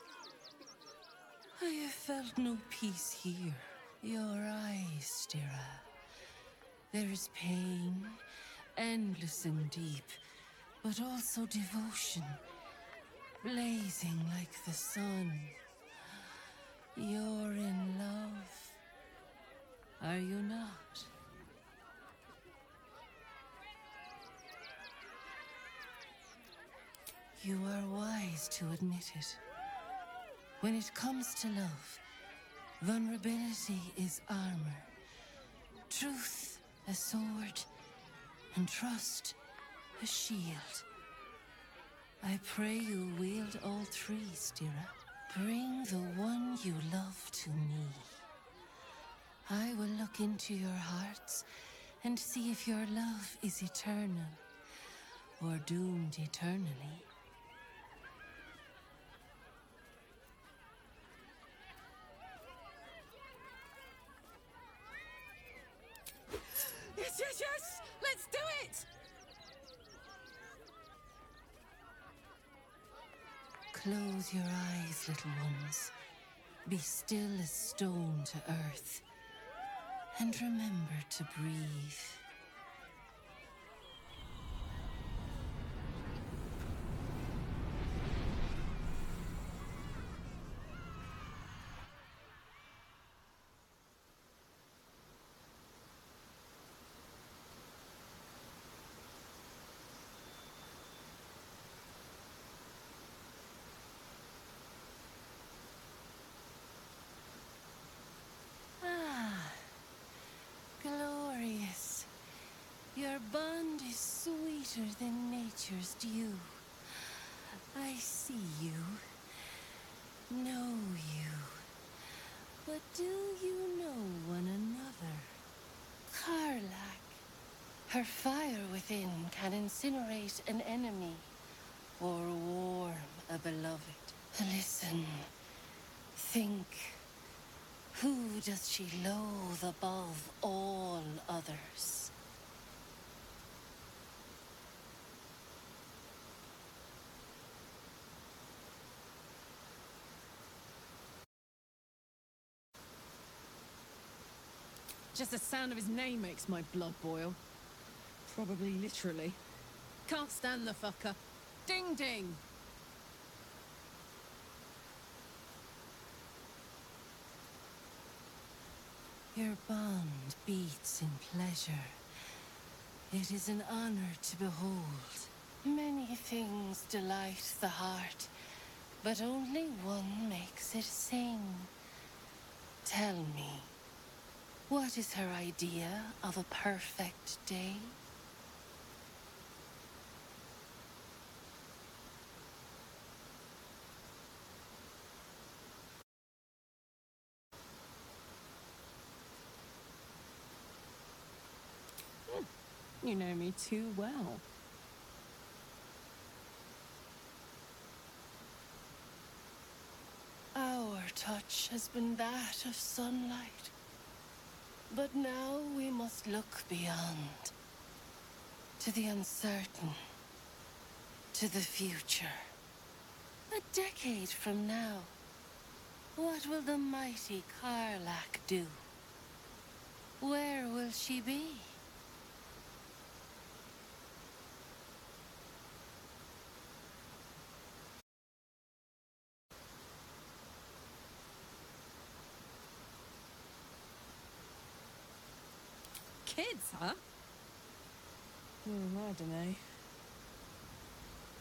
I have felt no peace here. Your eyes, Stira. There is pain, endless and deep, but also devotion, blazing like the sun. You're in love, are you not? You are wise to admit it. When it comes to love, vulnerability is armor, truth a sword, and trust a shield. I pray you wield all three, Stira. Bring the one you love to me. I will look into your hearts and see if your love is eternal or doomed eternally. Yes, yes, yes! Let's do it! Close your eyes, little ones. Be still as stone to earth. And remember to breathe. Glorious. Your bond is sweeter than nature's dew. I see you, know you. But do you know one another? Karlak. Her fire within can incinerate an enemy or warm a beloved. Listen. Think. Who does she loathe above all others? Just the sound of his name makes my blood boil. Probably literally. Can't stand the fucker. Ding ding! Your bond beats in pleasure. It is an honor to behold. Many things delight the heart, but only one makes it sing. Tell me, what is her idea of a perfect day? You know me too well. Our touch has been that of sunlight, But now we must look beyond. To the uncertain. To the future. A decade from now, what will the mighty Karlach do? Where will she be? Kids, huh? I don't know.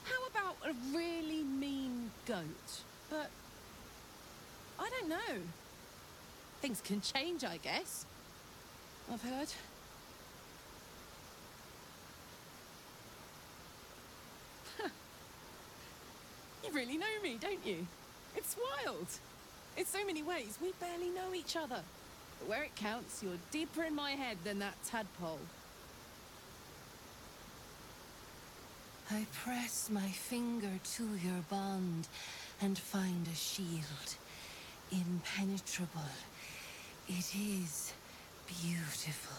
How about a really mean goat? But I don't know. Things can change, I guess. I've heard. You really know me, don't you? It's wild. In so many ways, we barely know each other. But where it counts, you're deeper in my head than that tadpole. I press my finger to your bond and find a shield. Impenetrable. It is beautiful.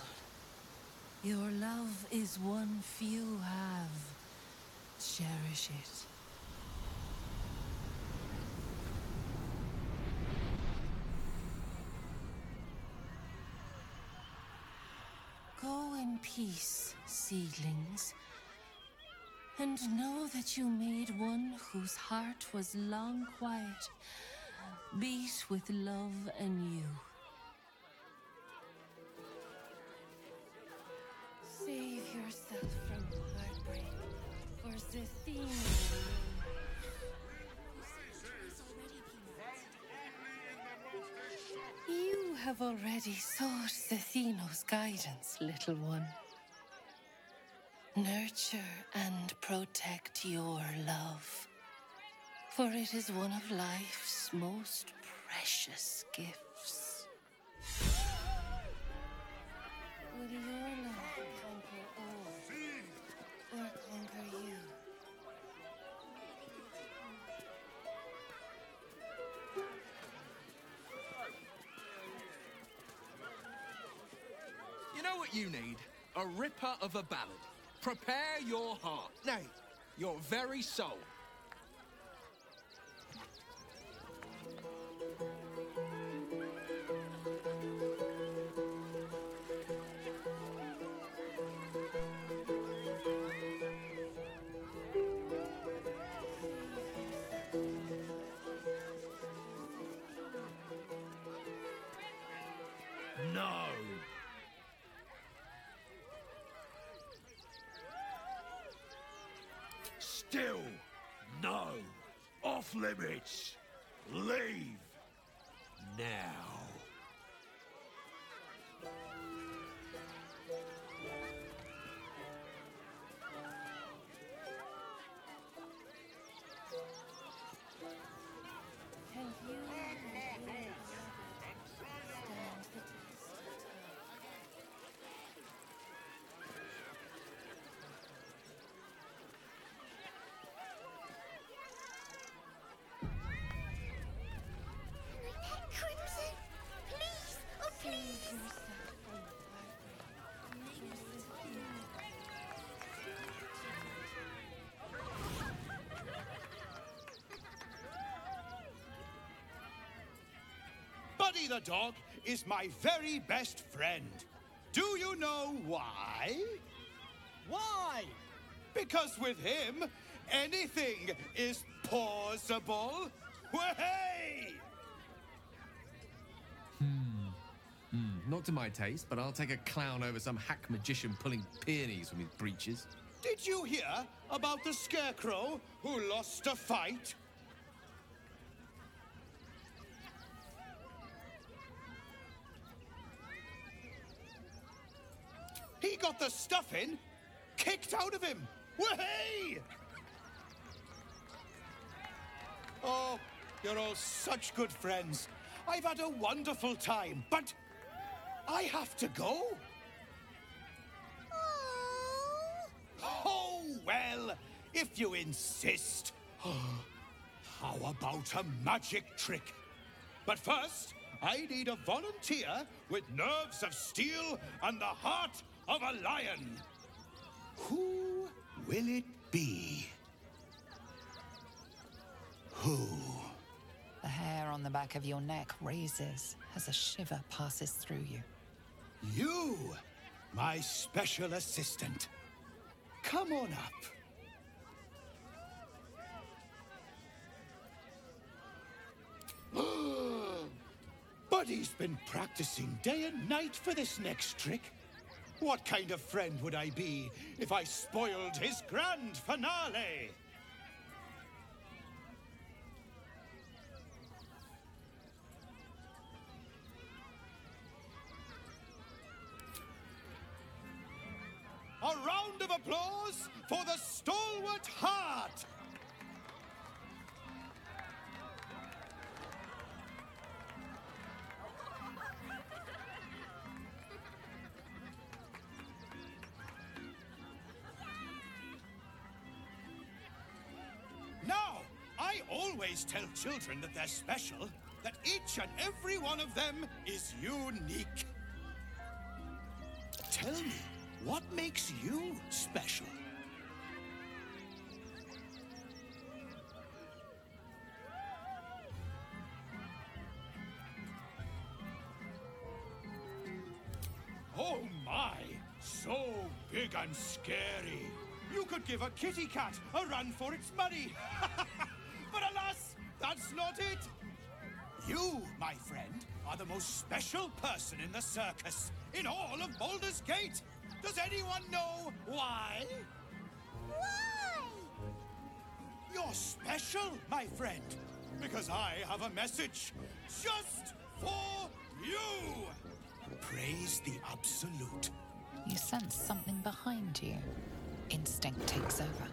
Your love is one few have. Cherish it. Go in peace, seedlings. And know that you made one whose heart was long quiet, beat with love anew. Save yourself from heartbreak, for the theme. You have already sought Zethino's guidance, little one. Nurture and protect your love, for it is one of life's most precious gifts. Will your love conquer all, or conquer you? You know what you need? A ripper of a ballad. Prepare your heart, nay, your very soul. No! Still, no. Off limits. Leave. Now. Can you Crimson, please, oh please. Buddy the dog is my very best friend. Do you know why? Why? Because with him, anything is possible. Way! Not to my taste, but I'll take a clown over some hack magician pulling peonies from his breeches. Did you hear about the scarecrow who lost a fight? He got the stuffing kicked out of him. Way! Oh, you're all such good friends. I've had a wonderful time, but I have to go. Oh, well, if you insist. How about a magic trick? But first, I need a volunteer with nerves of steel and the heart of a lion. Who will it be? Who? The hair on the back of your neck raises as a shiver passes through you. You, my special assistant. Come on up. Buddy's been practicing day and night for this next trick. What kind of friend would I be if I spoiled his grand finale? A round of applause for the stalwart heart! Now, I always tell children that they're special, that each and every one of them is unique. Tell me, what makes you special? Oh my, so big and scary. You could give a kitty cat a run for its money. But alas, that's not it. You, my friend, are the most special person in the circus, in all of Baldur's Gate. Does anyone know why? Why? You're special, my friend, because I have a message just for you. Praise the Absolute. You sense something behind you. Instinct takes over.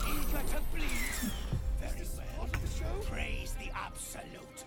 Eager to bleed. Very well. Praise the Absolute.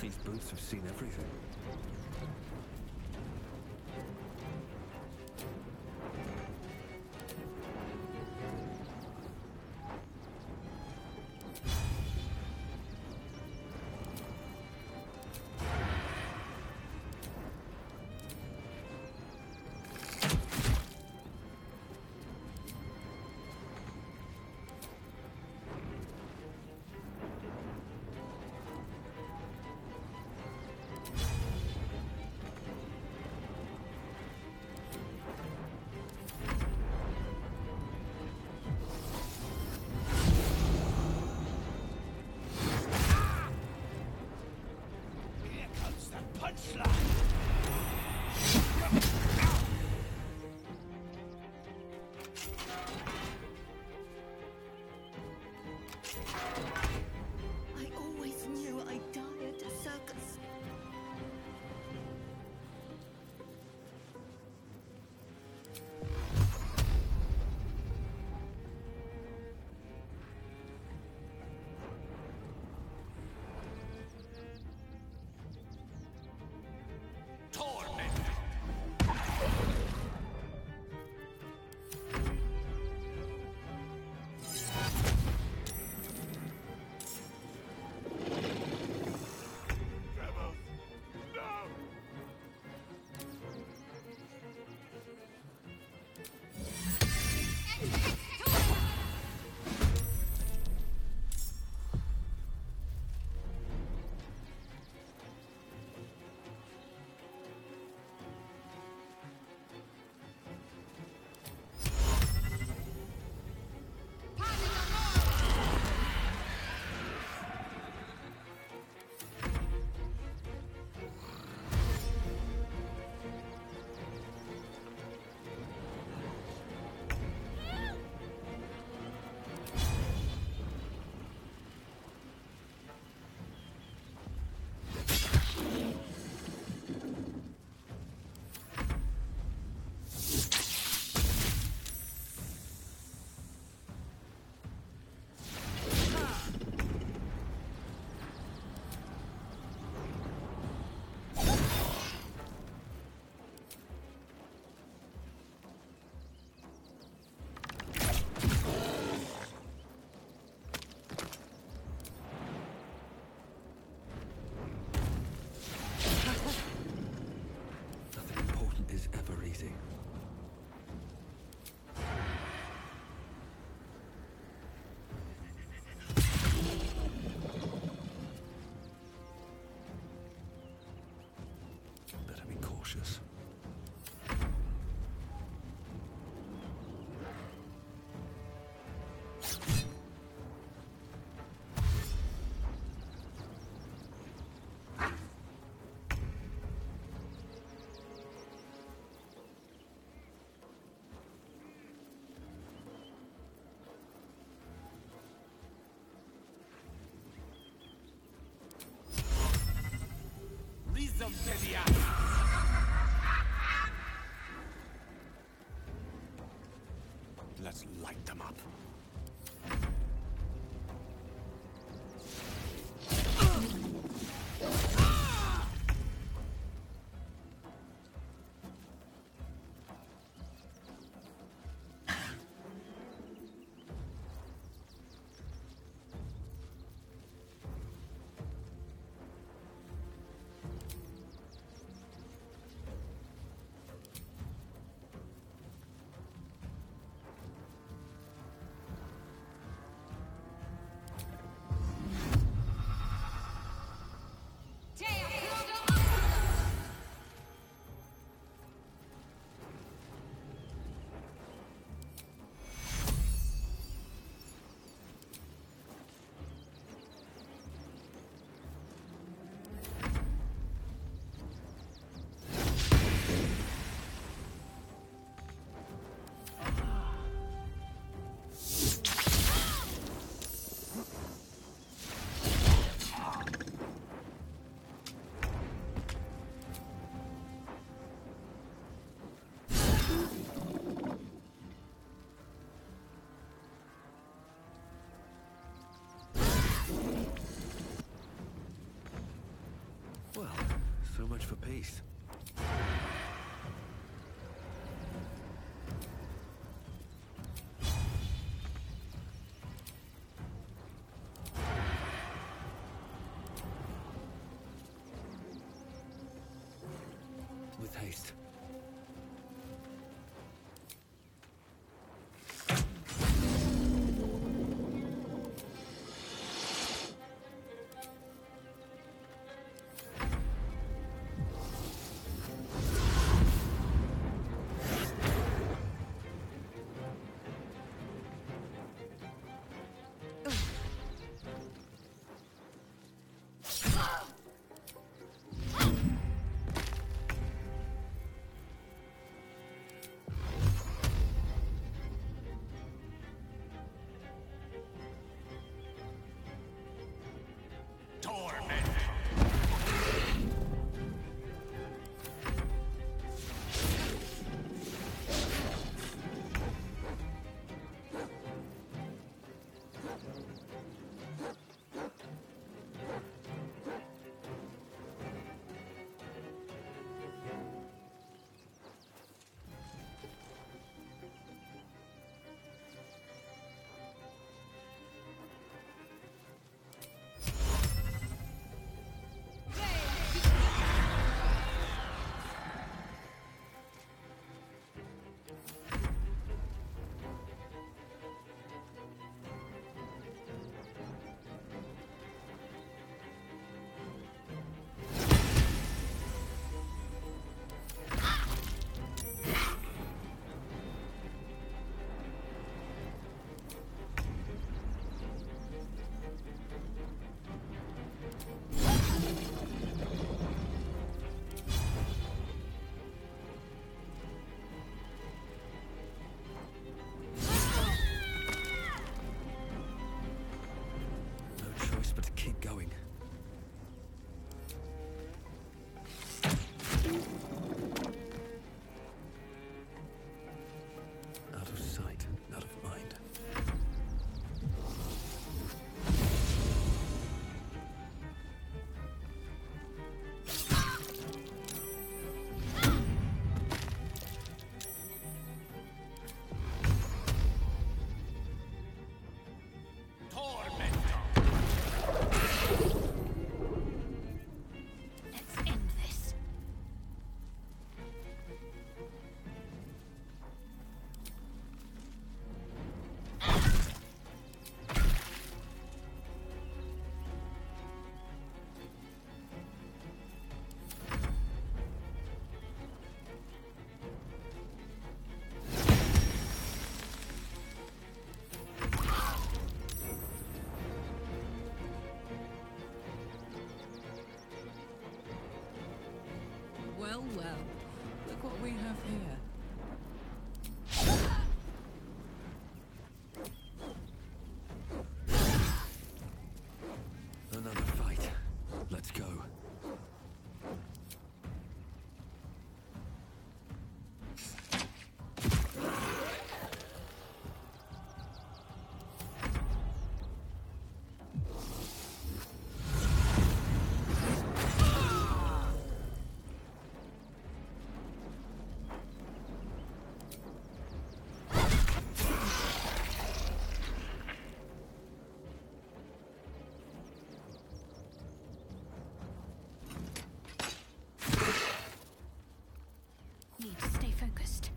These boots have seen everything. cautious. Let's light them up. Well, so much for peace. With haste. well. Look what we have here. Another fight. Let's go. Need to stay focused.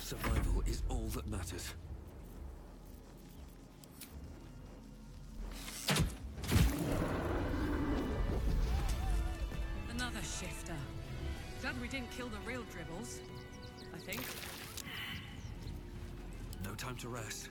Survival is all that matters. Another shifter. Glad we didn't kill the real Dribbles, I think. No time to rest.